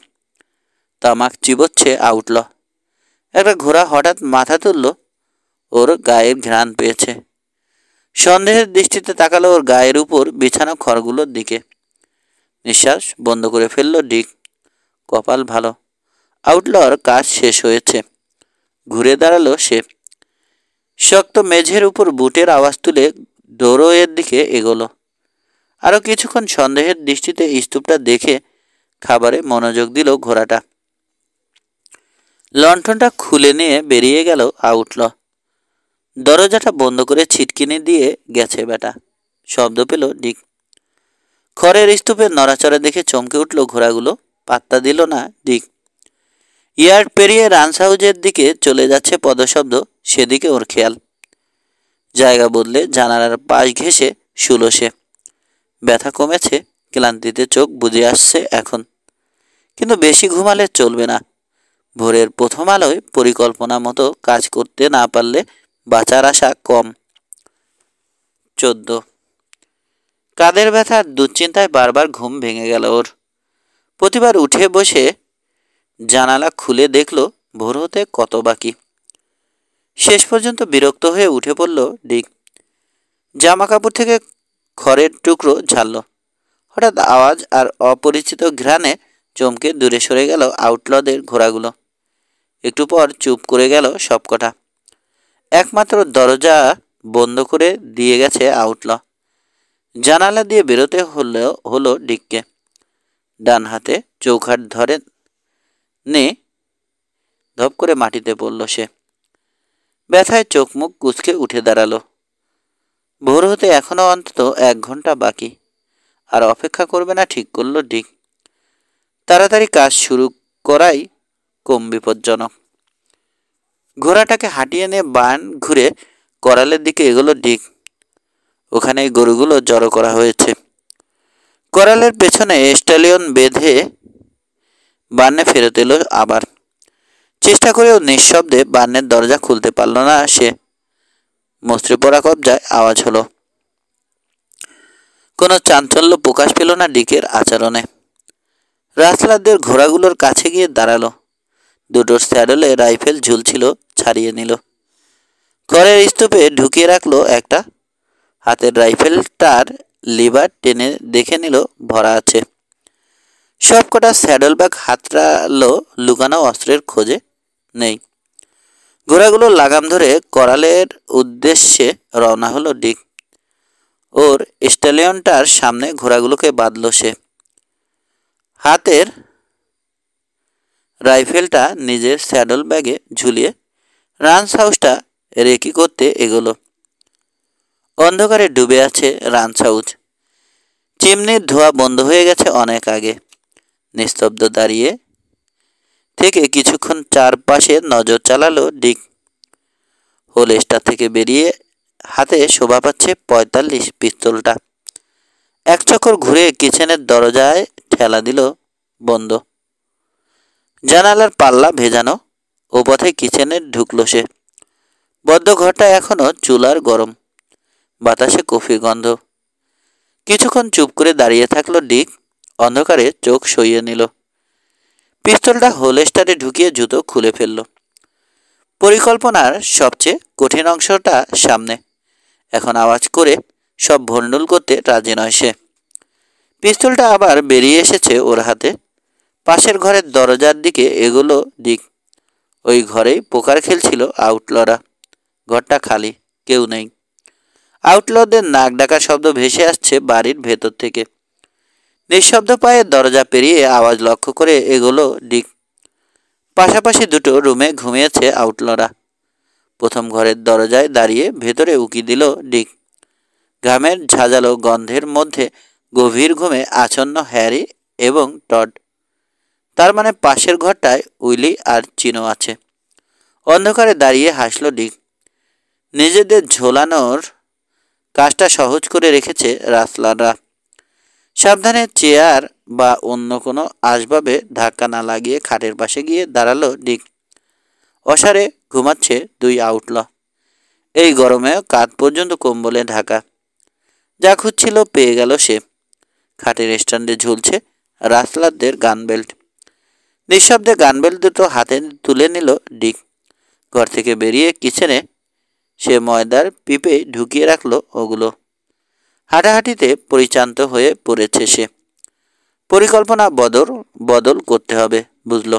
তামাক চিবোচ্ছে আউটল। একটা ঘোড়া হঠাৎ মাথা তুলল, ওর গায়ের ঘ্রাণ পেয়েছে। সন্দেহের দৃষ্টিতে তাকালো ওর গায়ের উপর বিছানো খড়গুলোর দিকে। নিঃশ্বাস বন্ধ করে ফেলল ডিক। কপাল ভালো, আউটলর কাজ শেষ হয়েছে। ঘুরে দাঁড়ালো সে। শক্ত মেঝের উপর বুটের আওয়াজ তুলে ডোরওয়ের দিকে এগোলো। আরও কিছুক্ষণ সন্দেহের দৃষ্টিতে স্তূপটা দেখে খাবারে মনোযোগ দিল ঘোড়াটা। লণ্ঠনটা খুলে নিয়ে বেরিয়ে গেল আউটল। দরজাটা বন্ধ করে ছিটকিনি দিয়ে গেছে বেটা, শব্দ পেল ডিক। খড়ের স্তূপের নড়াচড়া দেখে চমকে উঠল ঘোড়াগুলো। পাত্তা দিল না ডিক। ইয়ার্ড পেরিয়ে রান্স হাউজের দিকে চলে যাচ্ছে পদশব্দ, সেদিকে ওর খেয়াল। জায়গা বদলে জানালার পাশ ঘেঁষে শুলো সে। ব্যথা কমেছে, ক্লান্তিতে চোখ বুজে আসছে এখন। কিন্তু বেশি ঘুমালে চলবে না। ভোরের প্রথম আলোয় পরিকল্পনা মতো কাজ করতে না পারলে বাঁচার আশা কম। 14। কাঁধের ব্যথার দুশ্চিন্তায় বারবার ঘুম ভেঙে গেল ওর। প্রতিবার উঠে বসে জানালা খুলে দেখল ভোর হতে কত বাকি। শেষ পর্যন্ত বিরক্ত হয়ে উঠে পড়ল ডিক। জামা কাপড় থেকে খড়ের টুকরো ঝাড়ল। হঠাৎ আওয়াজ আর অপরিচিত ঘ্রাণে চমকে দূরে সরে গেল আউটলদের ঘোড়াগুলো। একটু পর চুপ করে গেল সবকটা। একমাত্র দরজা বন্ধ করে দিয়ে গেছে আউটল। জানালা দিয়ে বেরোতে হলো ডিককে। ডান হাতে চৌখাট ধরে নে ধপ করে মাটিতে পড়ল সে। ব্যথায় চোখ মুখ কুঁচকে উঠে দাঁড়ালো। ভোর হতে এখনো অন্তত 1 ঘন্টা বাকি। আর অপেক্ষা করবে না ঠিক করল ডিক। তাড়াতাড়ি কাজ শুরু করাই কম বিপজ্জনক। ঘোড়াটাকে হাঁটিয়ে নিয়ে বান ঘুরে করালের দিকে এগোলো ডিক। ওখানে গরুগুলো জড়ো করা হয়েছে। করালের পেছনে স্টালিয়ন বেঁধে বান্নে ফেরত এলো আবার। চেষ্টা করেও নিঃশব্দে বান্নের দরজা খুলতে পারল না সে। মস্ত্রে পড়া কবজায় আওয়াজ হলো। কোনো চাঞ্চল্য প্রকাশ পেল না ডিকের আচরণে। রাসলারদের ঘোড়াগুলোর কাছে গিয়ে দাঁড়ালো। দুটোর স্যাডলে রাইফেল ঝুলছিল, ছাড়িয়ে নিল। খড়ের স্তূপে ঢুকিয়ে রাখলো একটা। হাতের রাইফেলটার লিভার টেনে দেখে নিল ভরা আছে। সবকটা স্যাডল ব্যাগ হাতড়ালো, লুকানো অস্ত্রের খোঁজে নেই। ঘোড়াগুলো লাগাম ধরে করালের উদ্দেশ্যে রওনা হলো ডিক। ওর স্টালিয়নটার সামনে ঘোড়াগুলোকে বাঁধল সে। হাতের রাইফেলটা নিজের স্যাডল ব্যাগে ঝুলিয়ে রান্স হাউসটা রেকি করতে এগোলো। অন্ধকারে ডুবে আছে রান্স হাউস। চিমনির ধোঁয়া বন্ধ হয়ে গেছে অনেক আগে। নিস্তব্ধ দাঁড়িয়ে থেকে কিছুক্ষণ চারপাশে নজর চালালো ডিক। হোলেস্টার থেকে বেরিয়ে হাতে শোভা পাচ্ছে 45 পিস্তলটা। এক চক্কর ঘুরে কিচেনের দরজায় ঠেলা দিল, বন্ধ। জানালার পাল্লা ভেজানো। ও পথে কিচেনে ঢুকলো সে। বদ্ধ ঘরটা এখনো চুলার গরম, বাতাসে কফির গন্ধ। কিছুক্ষণ চুপ করে দাঁড়িয়ে থাকলো ডিক। অন্ধকারে চোখ সইয়ে নিল। পিস্তলটা হোলেস্টারে ঢুকিয়ে জুতো খুলে ফেলল। পরিকল্পনার সবচেয়ে কঠিন অংশটা সামনে। এখন আওয়াজ করে সব ভণ্ডুল করতে রাজি নয় সে। পিস্তলটা আবার বেরিয়ে এসেছে ওর হাতে। পাশের ঘরের দরজার দিকে এগোলো ডিক। ওই ঘরেই পোকার খেলছিল আউটলরা। ঘরটা খালি, কেউ নেই। আউটলদের নাক ডাকা শব্দ ভেসে আসছে বাড়ির ভেতর থেকে। নিঃশব্দ পায়ে দরজা পেরিয়ে আওয়াজ লক্ষ্য করে এগোলো ডিক। পাশাপাশি দুটো রুমে ঘুমিয়েছে আউটলরা। প্রথম ঘরের দরজায় দাঁড়িয়ে ভেতরে উকি দিল ডিক। ঘামের ঝাঁঝালো গন্ধের মধ্যে গভীর ঘুমে আচ্ছন্ন হ্যারি এবং টড। তার মানে পাশের ঘরটায় উইলি আর চিনো আছে। অন্ধকারে দাঁড়িয়ে হাসল ডিক। নিজেদের ঝোলানোর কাজটা সহজ করে রেখেছে রাসলাররা। সাবধানে চেয়ার বা অন্য কোনো আসবাবে ধাক্কা না লাগিয়ে খাটের পাশে গিয়ে দাঁড়ালো ডিক। অসারে ঘুমাচ্ছে দুই আউটল। এই গরমেও কাঁধ পর্যন্ত কম্বলে ঢাকা। যা খুঁজছিল পেয়ে গেল সে। খাটের স্ট্যান্ডে ঝুলছে রাসলারদের গান বেল্ট। নিঃশব্দে গান বেল্ট দুটো হাতে তুলে নিল ডিক। ঘর থেকে বেরিয়ে কিচেনে সে ময়দার পিপে ঢুকিয়ে রাখলো ওগুলো। হাঁটাহাঁটিতে পরিচান্ত হয়ে পড়েছে সে। পরিকল্পনা বদল করতে হবে, বুঝল।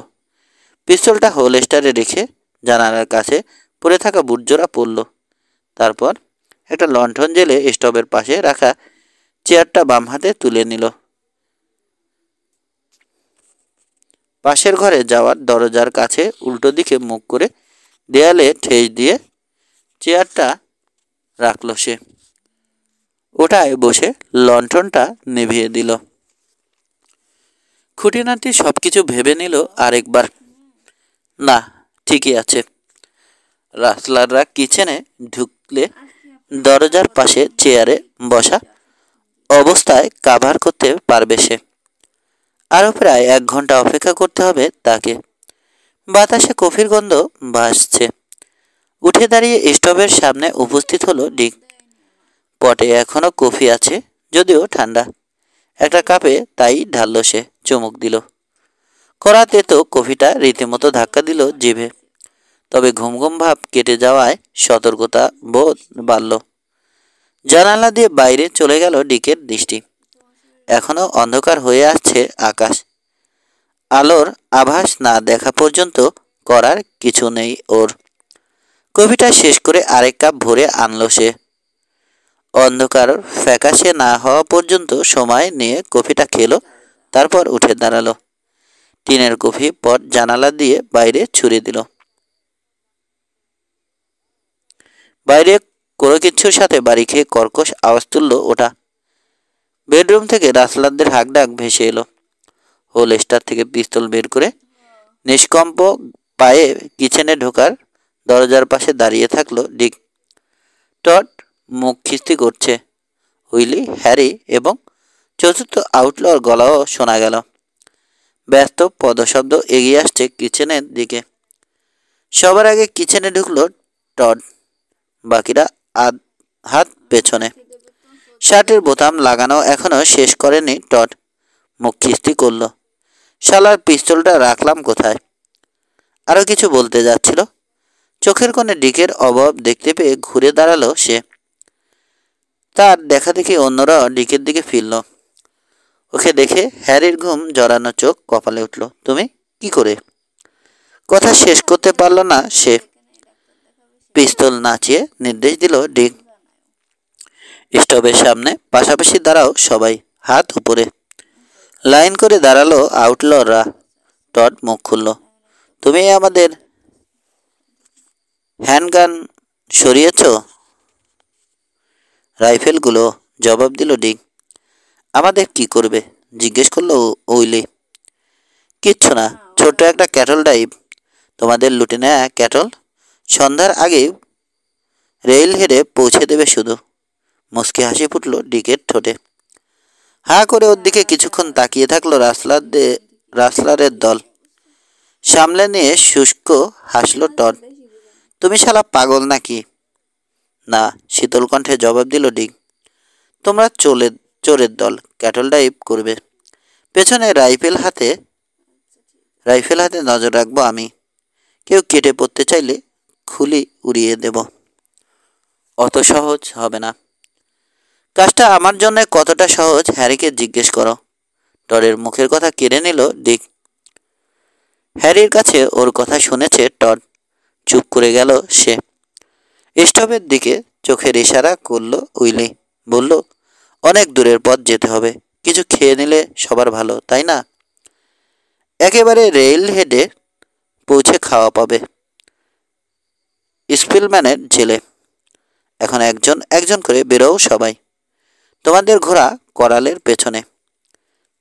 পিস্তলটা হোলস্টারে রেখে জানালার কাছে পড়ে থাকা বুটজোড়া পড়ল। তারপর একটা লণ্ঠন জেলে স্টোভের পাশে রাখা চেয়ারটা বাম হাতে তুলে নিল। পাশের ঘরে যাওয়ার দরজার কাছে উল্টো দিকে মুখ করে দেয়ালে ঠেস দিয়ে চেয়ারটা রাখল সে। ওটায় বসে লণ্ঠনটা নিভিয়ে দিল। খুঁটিনাটি সব কিছু ভেবে নিল আরেকবার। না, ঠিকই আছে। রাসলাররা কিচেনে ঢুকলে দরজার পাশে চেয়ারে বসা অবস্থায় কাভার করতে পারবে সে। আরও প্রায় 1 ঘন্টা অপেক্ষা করতে হবে তাকে। বাতাসে কফির গন্ধ ভাসছে। উঠে দাঁড়িয়ে স্টোভের সামনে উপস্থিত হলো ডিক। পটে এখনো কফি আছে, যদিও ঠান্ডা। একটা কাপে তাই ঢালল সে, চুমুক দিল। কড়াতে তো কফিটা রীতিমতো ধাক্কা দিল জিভে। তবে ঘুম ঘুম ভাব কেটে যাওয়ায় সতর্কতা বোধ বাড়ল। জানালা দিয়ে বাইরে চলে গেল ডিকের দৃষ্টি। এখনো অন্ধকার হয়ে আসছে আকাশ। আলোর আভাস না দেখা পর্যন্ত করার কিছু নেই ওর। কফিটা শেষ করে আরেক কাপ ভরে আনলো সে। অন্ধকার ফ্যাকাশে না হওয়া পর্যন্ত সময় নিয়ে কফিটা খেলো। তারপর উঠে দাঁড়ালো। টিনের কফি পট জানালা দিয়ে বাইরে ছুড়ে দিল। বাইরে কোনো কিছুর সাথে বাড়ি খেয়ে কর্কশ আওয়াজ তুলল ওটা। বেডরুম থেকে রাসলারদের হাঁকডাক ভেসে এলো। হোলস্টার থেকে পিস্তল বের করে নিষ্কম্প পায়ে কিচেনে ঢোকার দরজার পাশে দাঁড়িয়ে থাকলো ডিক। টড মুখ খিস্তি করছে। উইলি, হ্যারি এবং চতুর্থ আউটলর গলাও শোনা গেল। ব্যস্ত পদশব্দ এগিয়ে আসছে কিচেনের দিকে। সবার আগে কিচেনে ঢুকলো টড। বাকিরা হাত পেছনে। শার্টের বোতাম লাগানো এখনো শেষ করেনি টড। মুখ খিস্তি করল। শালার পিস্তলটা রাখলাম কোথায়? আরও কিছু বলতে যাচ্ছিল। চোখের কোণে ডিকের অভাব দেখতে পেয়ে ঘুরে দাঁড়ালো সে। তার দেখা দেখি অন্যরা ডিকের দিকে ফিরল। ওকে দেখে হ্যারির ঘুম জড়ানো চোখ কপালে উঠল। তুমি কি করে? কথা শেষ করতে পারল না সে। পিস্তল নাচিয়ে নির্দেশ দিল ডিক। স্টোভের সামনে পাশাপাশি দাঁড়াও সবাই, হাত উপরে। লাইন করে দাঁড়ালো আউটলররা। টড মুখ খুলল। তুমি আমাদের হ্যান্ডগান সরিয়েছ? রাইফেলগুলো, জবাব দিল ডিক। আমাদের কি করবে? জিজ্ঞেস করলো উইলি। কিচ্ছু না, ছোট্ট একটা ক্যাটল ড্রাইভ। তোমাদের লুটে নেয়া ক্যাটল সন্ধ্যার আগেই রেল হেডে পৌঁছে দেবে শুধু। মুচকি হাসি ফুটল ডিকের ঠোঁটে। হাঁ করে ওর দিকে কিছুক্ষণ তাকিয়ে থাকলো রাসলারের দল। সামলে নিয়ে শুষ্ক হাসলো টড। তুমি শালা পাগল নাকি? না, শীতল কণ্ঠে জবাব দিল ডিক। তোমরা চোরের দল, ক্যাটল ড্রাইভ করবে। পেছনে রাইফেল হাতে নজর রাখবো আমি। কেউ কেটে পড়তে চাইলে খুলি উড়িয়ে দেব। অত সহজ হবে না। কাজটা আমার জন্য কতটা সহজ হ্যারিকে জিজ্ঞেস করো। টডের মুখের কথা কেড়ে নিল ডিক। হ্যারির কাছে ওর কথা শুনেছে টড। চুপ করে গেল সে। স্টোভের দিকে চোখের ইশারা করলো উইলি। বলল, অনেক দূরের পথ যেতে হবে। কিছু খেয়ে নিলে সবার ভালো, তাই না? একেবারে রেল হেডে পৌঁছে খাওয়া পাবে। স্পিলম্যানের জেলে। এখন একজন একজন করে বেরোও সবাই। তোমাদের ঘোড়া করালের পেছনে।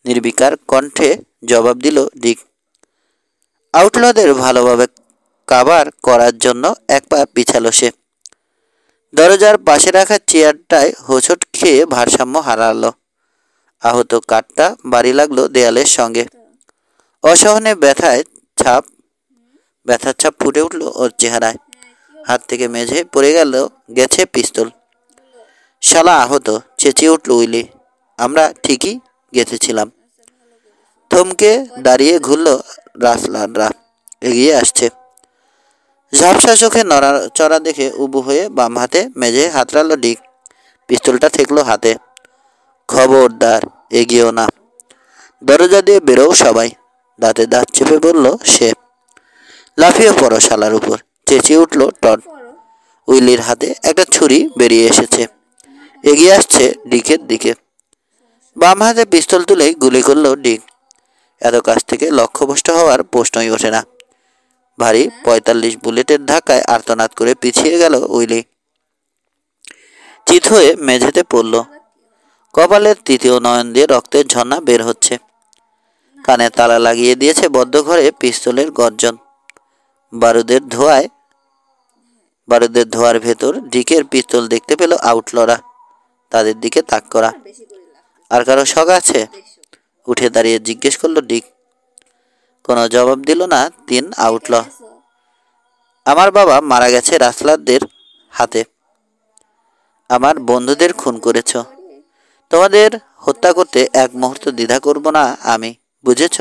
নির্বিকার কণ্ঠে জবাব দিল ডিক। আউটলদের ভালোভাবে কাভার করার জন্য এক পা পিছালো সে। দরজার পাশে রাখা চেয়ারটায় হোঁচট খেয়ে ভারসাম্য হারালো। আহত কাঠটা বাড়ি লাগলো দেয়ালের সঙ্গে। অসহনে ব্যথার ছাপ ফুটে উঠল ওর চেহারায়। হাত থেকে মেঝে পড়ে গেছে পিস্তল। শালা আহত, চেঁচিয়ে উঠল উইলি। আমরা ঠিকই গেঁথেছিলাম। থমকে দাঁড়িয়ে ঘুরল রাসলাররা। এগিয়ে আসছে। ঝাপসা চোখে নড়াচড়া দেখে উবু হয়ে বাম হাতে মেঝে হাতড়ালো ডিক। পিস্তলটা ঠেকলো হাতে। খবরদার এগিয়েও না। দরজা দিয়ে বেরোও সবাই, দাঁতে দাঁত চেপে বলল সে। লাফিয়ে পড়ো শালার উপর, চেঁচিয়ে উঠল টড। উইলির হাতে একটা ছুরি বেরিয়ে এসেছে। এগিয়ে আসছে ডিকের দিকে। বাম হাতে পিস্তল তুলেই গুলি করল ডিক। এত কাছ থেকে লক্ষ্যভ্রষ্ট হওয়ার প্রশ্নই ওঠে না। ভারী ৪৫ বুলেটের ধাক্কায় আর্তনাদ করে পিছিয়ে গেল উইলি। চিত হয়ে মেঝেতে পড়ল। কপালের তৃতীয় নয়ন দিয়ে রক্তের ঝর্ণা বের হচ্ছে। কানে তালা লাগিয়ে দিয়েছে বদ্ধ ঘরে পিস্তলের গর্জন। বারুদের ধোয়ার ভেতর ডিকের পিস্তল দেখতে পেল আউটলরা। তাদের দিকে তাক করা। আর কারো শখ আছে? উঠে দাঁড়িয়ে জিজ্ঞেস করলো ডিক। কোনো জবাব দিল না ৩ আউটল। আমার বাবা মারা গেছে রাসলারদের হাতে। আমার বন্ধুদের খুন করেছ। তোমাদের হত্যা করতে এক মুহূর্ত দ্বিধা করব না আমি, বুঝেছ?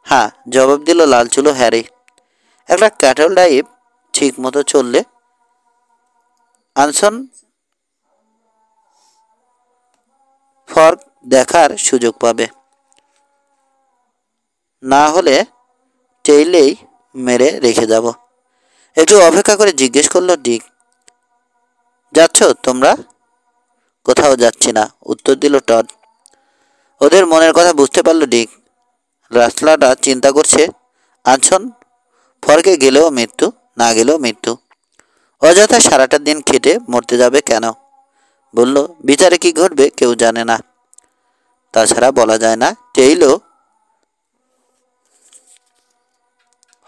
হ্যাঁ, জবাব দিল লালচুলো হ্যারি। একটা ক্যাটল ড্রাইভ ঠিক মতো চললে আনসন ফর্ক দেখার সুযোগ পাবে, না হলে টেইলেই মেরে রেখে যাব। একটু অপেক্ষা করে জিজ্ঞেস করলো ডিক। যাচ্ছ তোমরা? কোথাও যাচ্ছি না, উত্তর দিল টড। ওদের মনের কথা বুঝতে পারল ডিক। রাসলাররা চিন্তা করছে আনসন ফর্কে গেলেও মৃত্যু, না গেলেও মৃত্যু। অযথা সারাটা দিন খেটে মরতে যাবে কেন? বলল, বিচারে কি ঘটবে কেউ জানে না। তাছাড়া বলা যায় না, টেইলও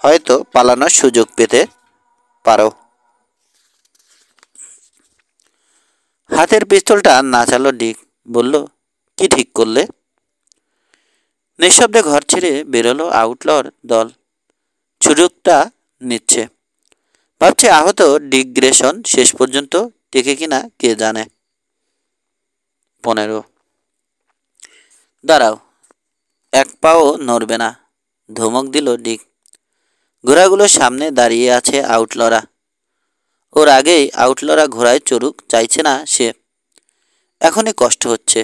হয়তো পালানোর সুযোগ পেতে পারো। হাতের পিস্তলটা নাচালো ডিক। বলল, কি ঠিক করলে? নিঃশব্দে ঘর ছেড়ে বেরোলো আউটলর দল। সুযোগটা নিচ্ছে। ভাবছে আহত ডিক গ্রেসন শেষ পর্যন্ত টেকে কিনা কে জানে। ১৫। দাঁড়াও, এক পাও নড়বে না, ধমক দিল ডিক। ঘোড়াগুলোর সামনে দাঁড়িয়ে আছে আউটলরা। ওর আগেই আউটলরা ঘোড়ায় চড়ুক চাইছে না সে। এখনই কষ্ট হচ্ছে।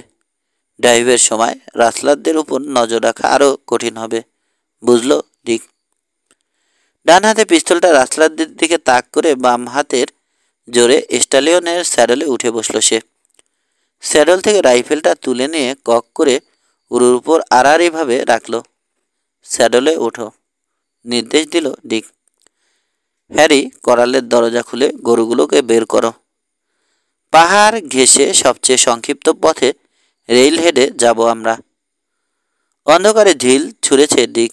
ড্রাইভের সময় রাসলারদের উপর নজর রাখা আরও কঠিন হবে, বুঝলো ডিক। ডান হাতে পিস্তলটা রাসলারদের দিকে তাক করে বাম হাতের জোরে স্টালিয়নের স্যাডলে উঠে বসল সে। স্যাডল থেকে রাইফেলটা তুলে নিয়ে কক করে উড়ুর উপর আড়াআড়িভাবে রাখল। স্যাডলে ওঠো, নির্দেশ দিল ডিক। হ্যারি, করালের দরজা খুলে গরুগুলোকে বের করো। পাহাড় ঘেঁষে সবচেয়ে সংক্ষিপ্ত পথে রেল হেডে যাব আমরা। অন্ধকারে ঢিল ছুঁড়েছে ডিক।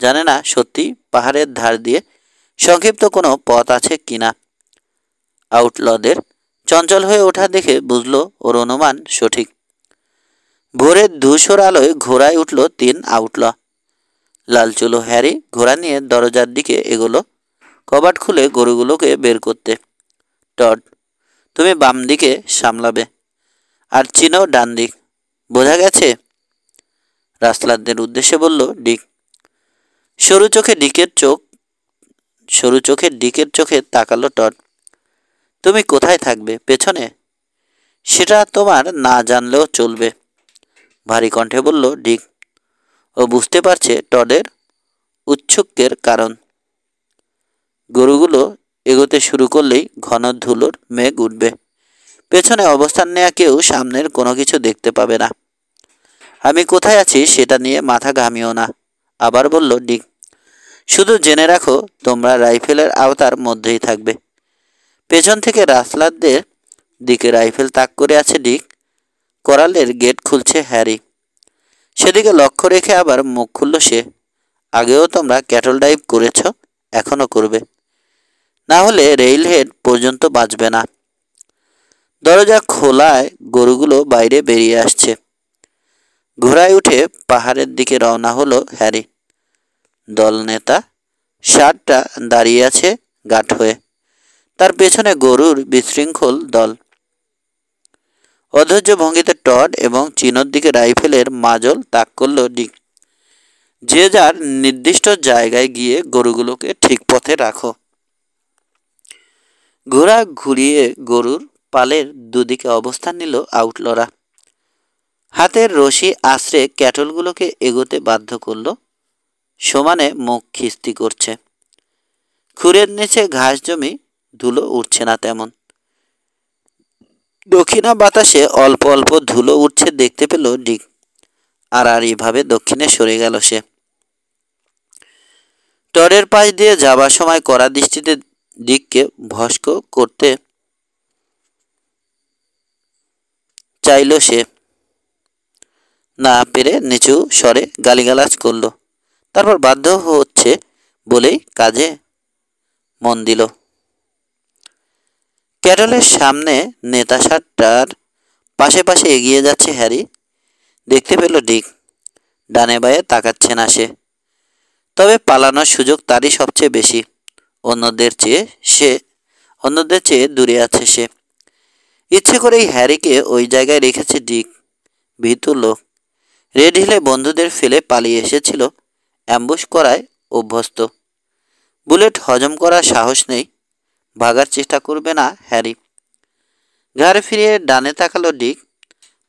জানে না সত্যি পাহাড়ের ধার দিয়ে সংক্ষিপ্ত কোনো পথ আছে কিনা। আউটলদের চঞ্চল হয়ে ওঠা দেখে বুঝল ওর অনুমান সঠিক। ভোরের ধূসর আলোয় ঘোড়ায় উঠল ৩ আউটল। লালচুলো হ্যারি ঘোড়া নিয়ে দরজার দিকে এগোলো কবাট খুলে গরুগুলোকে বের করতে। টড, তুমি বাম দিকে সামলাবে, আর চিনো ডান দিক, বোঝা গেছে? রাসলারদের উদ্দেশ্যে বলল ডিক। সরু চোখে ডিকের চোখে তাকালো টড। তুমি কোথায় থাকবে, পেছনে? সেটা তোমার না জানলেও চলবে, ভারী কণ্ঠে বলল ডিক। ও বুঝতে পারছে টডের উৎসুকের কারণ। গরুগুলো এগোতে শুরু করলেই ঘন ধুলোর মেঘ উঠবে। পেছনে অবস্থান নেওয়া কেউ সামনের কোনো কিছু দেখতে পাবে না। আমি কোথায় আছি সেটা নিয়ে মাথা ঘামিও না, আবার বলল ডিক। শুধু জেনে রাখো তোমরা রাইফেলের আওতার মধ্যেই থাকবে। পেছন থেকে রাসলারদের দিকে রাইফেল তাক করে আছে ডিক। করালের গেট খুলছে হ্যারি। সেদিকে লক্ষ্য রেখে আবার মুখ খুলল সে। আগেও তোমরা ক্যাটল ড্রাইভ করেছ? এখনো করবে, না হলে রেলহেড পর্যন্ত বাঁচবে না। দরজা খোলায় গরুগুলো বাইরে বেরিয়ে আসছে। ঘোড়ায় উঠে পাহাড়ের দিকে রওনা হলো হ্যারি। দলনেতা ষাটটা দাঁড়িয়ে আছে গাঁট হয়ে, তার পেছনে গরুর বিশৃঙ্খল দল। অধৈর্য ভঙ্গিতে টড এবং চিনোর দিকে রাইফেলের মাজল তাক করল ডিক। যে যার নির্দিষ্ট জায়গায় গিয়ে গরুগুলোকে ঠিক পথে রাখো। ঘোড়া ঘুরিয়ে গরুর পালের দুদিকে অবস্থান নিল আউটলরা। হাতের রশি আশ্রে ক্যাটলগুলোকে এগোতে বাধ্য করল। সমানে মুখ খিস্তি করছে। খুরের নিচে ঘাস জমি, ধুলো উঠছে না তেমন। দক্ষিণা বাতাসে অল্প অল্প ধুলো উঠছে দেখতে পেল ডিক। আড়াআড়িভাবে দক্ষিণে সরে গেল সে। টরের পাশ দিয়ে যাবার সময় কড়া দৃষ্টিতে ডিককে ভস্ম করতে চাইল সে। না পেরে নিচু স্বরে গালিগালাজ করল। তারপর বাধ্য হচ্ছে বলেই কাজে মন দিল। ক্যাটলের সামনে নেতা সাতটার পাশে পাশে এগিয়ে যাচ্ছে হ্যারি। দেখতে পেল ডিক। ডানে বায়ে তাকাচ্ছে না সে। তবে পালানোর সুযোগ তারই সবচেয়ে বেশি। অন্যদের চেয়ে দূরে আছে সে। ইচ্ছে করেই হ্যারিকে ওই জায়গায় রেখেছে ডিক। ভীতু লোক। রেড হিলে বন্ধুদের ফেলে পালিয়ে এসেছিল, অ্যাম্বুশ করায় অভ্যস্ত। বুলেট হজম করার সাহস নেই, ভাগার চেষ্টা করবে না হ্যারি। ঘাড় ফিরিয়ে ডানে তাকালো ডিক।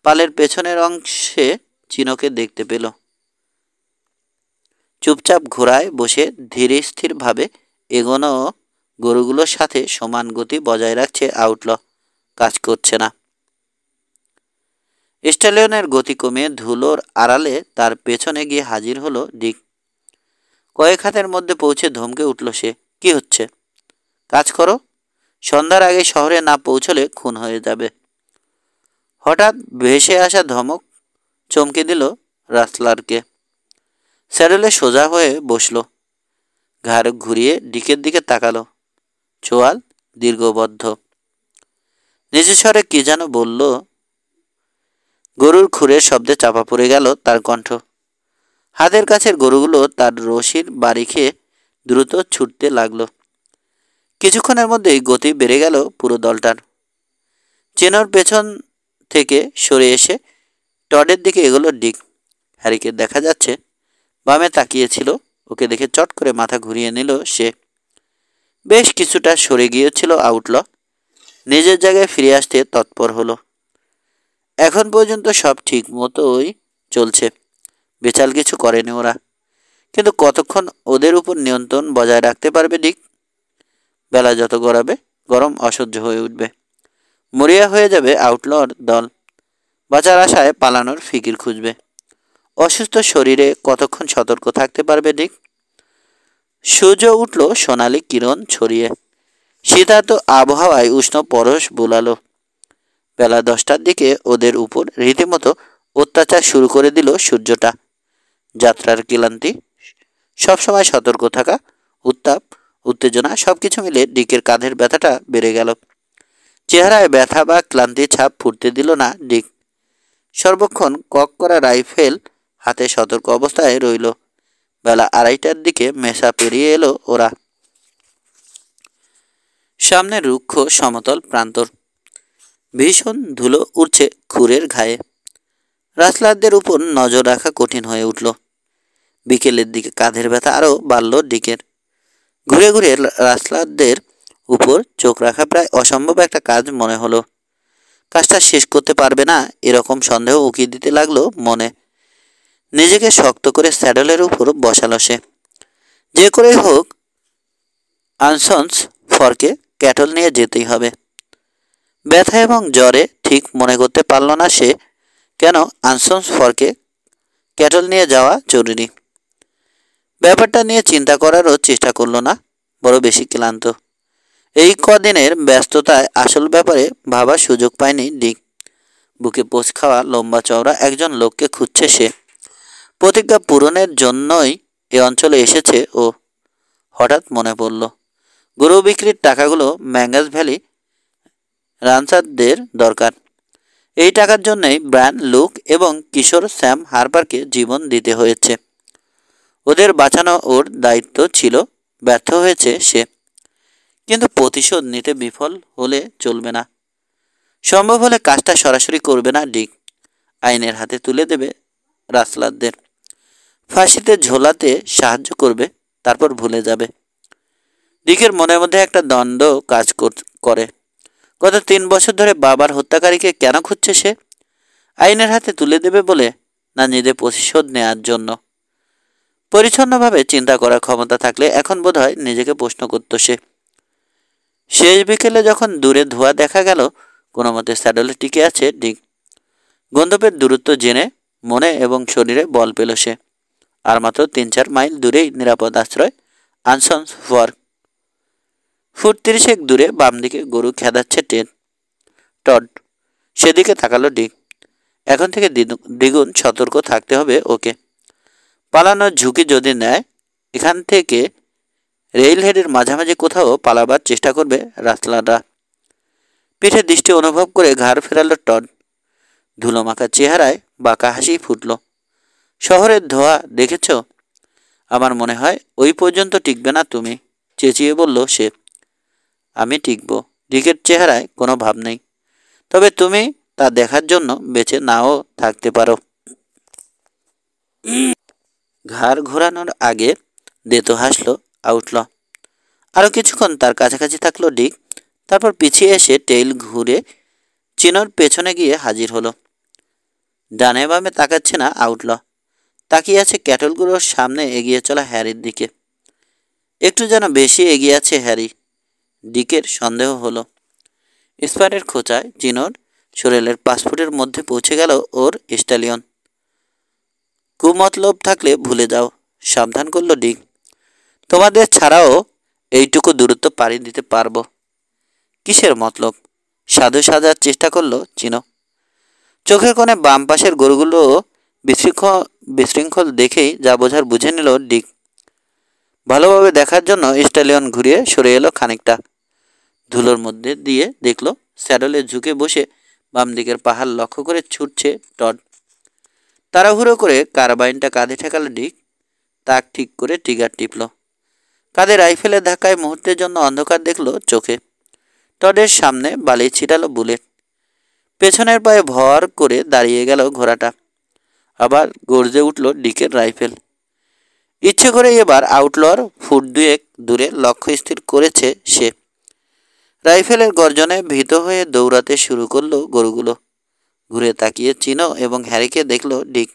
পালের পেছনের অংশে চিনোকে দেখতে পেল। চুপচাপ ঘোড়ায় বসে ধীর স্থিরভাবে এগোনো গরুগুলোর সাথে সমান গতি বজায় রাখছে আউটল। কাজ করছে না। স্ট্যালিয়নের গতি কমিয়ে ধুলোর আড়ালে তার পেছনে গিয়ে হাজির হলো ডিক। কয়েক হাতের মধ্যে পৌঁছে ধমকে উঠল সে। কি হচ্ছে? কাজ করো। সন্ধ্যার আগে শহরে না পৌঁছলে খুন হয়ে যাবে। হঠাৎ ভেসে আসা ধমক চমকে দিল রাসলারকে। স্যাডেলে সোজা হয়ে বসল। ঘাড় ঘুরিয়ে ডিকের দিকে তাকালো। চোয়াল দীর্ঘবদ্ধ। নিচু স্বরে কি যেন বলল। গরুর খুরের শব্দে চাপা পড়ে গেল তার কণ্ঠ। হাতের কাছের গরুগুলো তার রশির বাড়ি খেয়ে দ্রুত ছুটতে লাগলো। কিছুক্ষণের মধ্যেই গতি বেড়ে গেল পুরো দলটার। চেনোর পেছন থেকে সরে এসে টডের দিকে এগোলো ডিক। হ্যারিকে দেখা যাচ্ছে। বামে তাকিয়েছিল। ওকে দেখে চট করে মাথা ঘুরিয়ে নিল সে। বেশ কিছুটা সরে গিয়েছিল আউটল। নিজের জায়গায় ফিরে আসতে তৎপর হলো। এখন পর্যন্ত সব ঠিক মতোই চলছে। বেচাল কিছু করেনি ওরা। কিন্তু কতক্ষণ ওদের উপর নিয়ন্ত্রণ বজায় রাখতে পারবে ডিক? বেলা যত গড়াবে গরম অসহ্য হয়ে উঠবে। মরিয়া হয়ে যাবে আউটলর দল। বাঁচার আশায় পালানোর ফিকির খুঁজবে। অসুস্থ শরীরে কতক্ষণ সতর্ক থাকতে পারবে ডিক? সূর্য উঠল সোনালি কিরণ ছড়িয়ে। শীতার্ত আবহাওয়ায় উষ্ণ পরশ বোলালো। বেলা 10টার দিকে ওদের উপর রীতিমতো অত্যাচার শুরু করে দিল সূর্যটা। যাত্রার ক্লান্তি, সবসময় সতর্ক থাকা, উত্তাপ, উত্তেজনা সবকিছু মিলে ডিকের কাঁধের ব্যথাটা বেড়ে গেল। চেহারায় ব্যথা বা ক্লান্তির ছাপ ফুটতে দিল না ডিক। সর্বক্ষণ কক করা রাইফেল হাতে সতর্ক অবস্থায় রইল। বেলা 2:30টার দিকে মেসা পেরিয়ে এলো ওরা। সামনে রুক্ষ সমতল প্রান্তর। ভীষণ ধুলো উঠছে খুরের ঘায়ে। রাসলারদের উপর নজর রাখা কঠিন হয়ে উঠল। বিকেলের দিকে কাঁধের ব্যথা আরও বাড়ল ডিকের। ঘুরে ঘুরে রাসলারদের উপর চোখ রাখা প্রায় অসম্ভব একটা কাজ মনে হলো। কাজটা শেষ করতে পারবে না এরকম সন্দেহ উকি দিতে লাগলো মনে। নিজেকে শক্ত করে স্যাডেলের উপর বসালো সে। যে করেই হোক আনসন্স ফরকে ক্যাটল নিয়ে যেতেই হবে। ব্যথা এবং জ্বরে ঠিক মনে করতে পারল না সে কেন আনসন্স ফরকে ক্যাটল নিয়ে যাওয়া জরুরি। ব্যাপারটা নিয়ে চিন্তা করারও চেষ্টা করল না। বড় বেশি ক্লান্ত। এই কদিনের ব্যস্ততায় আসল ব্যাপারে ভাবার সুযোগ পায়নি ডিক। বুকে পোষ খাওয়া লম্বা চওড়া একজন লোককে খুঁজছে সে। প্রতিজ্ঞা পূরণের জন্যই এ অঞ্চলে এসেছে ও। হঠাৎ মনে পড়ল, গরু বিক্রির টাকাগুলো ম্যাঙ্গাস ভ্যালি রানসারদের দরকার। এই টাকার জন্যই ব্রায়ান, লুক এবং কিশোর স্যাম হারপারকে জীবন দিতে হয়েছে। ওদের বাঁচানো ওর দায়িত্ব ছিল, ব্যর্থ হয়েছে সে। কিন্তু প্রতিশোধ নিতে বিফল হলে চলবে না। সম্ভব হলে কাজটা সরাসরি করবে না ডিক, আইনের হাতে তুলে দেবে রাসলারদের, ফাঁসিতে ঝোলাতে সাহায্য করবে, তারপর ভুলে যাবে। ডিকের মনের মধ্যে একটা দ্বন্দ্ব কাজ করে। গত 3 বছর ধরে বাবার হত্যাকারীকে কেন খুঁজছে সে? আইনের হাতে তুলে দেবে বলে, না নিজের প্রতিশোধ নেওয়ার জন্য? পরিচ্ছন্নভাবে চিন্তা করার ক্ষমতা থাকলে এখন বোধহয় নিজেকে প্রশ্ন করত সে। শেষ বিকেলে যখন দূরে ধোঁয়া দেখা গেল, কোনো মতে স্যাডলে টিকে আছে ডিক। গন্তব্যের দূরত্ব জেনে মনে এবং শরীরে বল পেল সে। আর মাত্র 3-4 মাইল দূরেই নিরাপদ আশ্রয় আনসন্স ফর্ক। ফুট 30 দূরে বাম দিকে গরু খেদাচ্ছে টড। সেদিকে তাকালো ডিক। এখন থেকে দ্বিগুণ সতর্ক থাকতে হবে ওকে। পালানোর ঝুঁকি যদি নেয়, এখান থেকে রেলহেডের মাঝামাঝি কোথাও পালাবার চেষ্টা করবে রাসলাররা। পিঠে দৃষ্টি অনুভব করে ঘাড় ফেরালো টড। ধুলোমাখা চেহারায় বাঁকা হাসি ফুটল। শহরের ধোঁয়া দেখেছ? আমার মনে হয় ওই পর্যন্ত টিকবে না তুমি, চেঁচিয়ে বলল সে। আমি টিকব। ডিকের চেহারায় কোনো ভাব নেই। তবে তুমি তা দেখার জন্য বেঁচে নাও থাকতে পারো। ঘাড় ঘোরানোর আগে দেতো হাসল আউটল। আরও কিছুক্ষণ তার কাছাকাছি থাকলো ডিক, তারপর পিছিয়ে এসে টেইল ঘুরে চিনোর পেছনে গিয়ে হাজির হলো। ডানে বামে তাকাচ্ছে না আউটল, তাকিয়ে আছে ক্যাটলগুলোর সামনে এগিয়ে চলা হ্যারির দিকে। একটু যেন বেশি এগিয়ে আছে হ্যারি। ডিকের সন্দেহ হলো। স্পারের খোঁচায় চিনোর শরীরের 5 ফুটের মধ্যে পৌঁছে গেল ওর স্ট্যালিয়ন। কুমতলব থাকলে ভুলে যাও, সাবধান করলো ডিক। তোমাদের ছাড়াও এইটুকু দূরত্ব পাড়ি দিতে পারবো। কিসের মতলব? সাধু সাজার চেষ্টা করলো চিনো। চোখের কোণে বাম পাশের গরুগুলো বিশৃঙ্খল দেখেই যা বোঝার বুঝে নিল ডিক। ভালোভাবে দেখার জন্য স্ট্যালিয়ন ঘুরিয়ে সরে এলো খানিকটা। ধুলোর মধ্যে দিয়ে দেখলো স্যাডলে ঝুঁকে বসে বাম দিকের পাহাড় লক্ষ্য করে ছুটছে টড। তাড়াহুড়ো করে কারবাইনটা কাঁধে ঠেকালো ডিক। তাক ঠিক করে ট্রিগার টিপল। কাঁধে রাইফেলের ধাক্কায় মুহূর্তের জন্য অন্ধকার দেখলো চোখে। টডের সামনে বালি ছিটালো বুলেট। পেছনের পায়ে ভর করে দাঁড়িয়ে গেল ঘোড়াটা। আবার গর্জে উঠল ডিকের রাইফেল। ইচ্ছে করে এবার আউটলর ফুট 2 দূরে লক্ষ্য স্থির করেছে সে। রাইফেলের গর্জনে ভীত হয়ে দৌড়াতে শুরু করলো গরুগুলো। ঘুরে তাকিয়ে চিনো এবং হ্যারিকে দেখলো ডিক।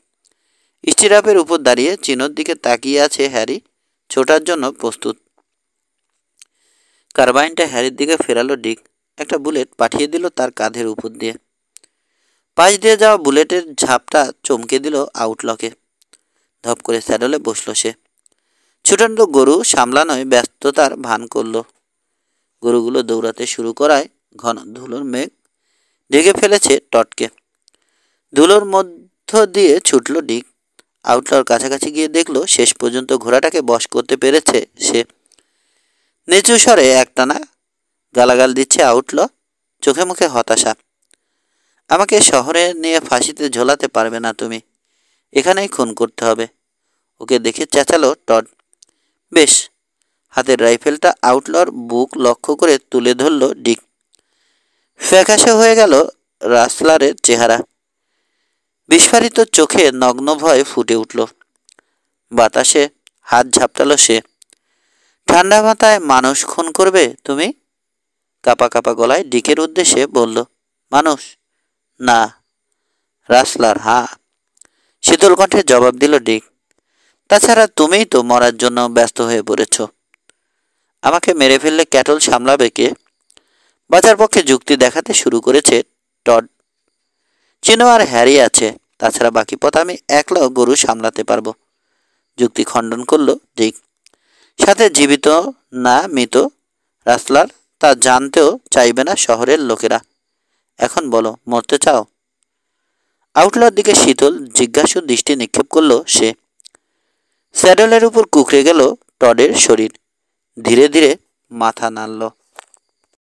স্টিরাপের উপর দাঁড়িয়ে চিনোর দিকে তাকিয়ে আছে হ্যারি, ছোটার জন্য প্রস্তুত। কারবাইনটা হ্যারির দিকে ফেরালো ডিক। একটা বুলেট পাঠিয়ে দিল তার কাঁধের উপর দিয়ে। পাশ দিয়ে যাওয়া বুলেটের ঝাপটা চমকে দিল আউটলকে। ধপ করে স্যাডলে বসলো সে। ছুটানো গরু সামলানোয় ব্যস্ততার ভান করলো। গরুগুলো দৌড়াতে শুরু করায় ঘন ধুলোর মেঘ ঢেকে ফেলেছে টডকে। ধুলোর মধ্য দিয়ে ছুটল ডিক। আউটলর কাছাকাছি গিয়ে দেখলো শেষ পর্যন্ত ঘোড়াটাকে বশ করতে পেরেছে সে। নিচু স্বরে একটানা গালাগাল দিচ্ছে আউটল, চোখে মুখে হতাশা। আমাকে শহরে নিয়ে ফাঁসিতে ঝোলাতে পারবে না তুমি, এখানেই খুন করতে হবে। ওকে দেখে চেঁচালো টড। বেশ। হাতের রাইফেলটা আউটলর বুক লক্ষ্য করে তুলে ধরল ডিক। ফ্যাকাশে হয়ে গেল রাসলারের চেহারা। বিস্ফারিত চোখে নগ্ন ভয় ফুটে উঠল। বাতাসে হাত ঝাপটালো সে। ঠান্ডা মাথায় মানুষ খুন করবে তুমি? কাপা কাপা গলায় ডিকের উদ্দেশ্যে বলল। মানুষ না, রাসলার। হ্যাঁ, শীতল কণ্ঠে জবাব দিল ডিক। তাছাড়া তুমিই তো মরার জন্য ব্যস্ত হয়ে পড়েছ। আমাকে মেরে ফেললে ক্যাটল সামলাবে কে? বাঁচার পক্ষে যুক্তি দেখাতে শুরু করেছে টড। চিনো আর হ্যারি আছে, তাছাড়া বাকি পথ আমি একলা গরু সামলাতে পারবো, যুক্তি খণ্ডন করলো ডিক। সাথে জীবিত না মৃত রাসলার তা জানতেও চাইবে না শহরের লোকেরা। এখন বলো, মরতে চাও? আউটলার দিকে শীতল জিজ্ঞাসু দৃষ্টি নিক্ষেপ করলো সে। স্যাডলের উপর কুঁকড়ে গেল টডের শরীর। ধীরে ধীরে মাথা নাড়ল।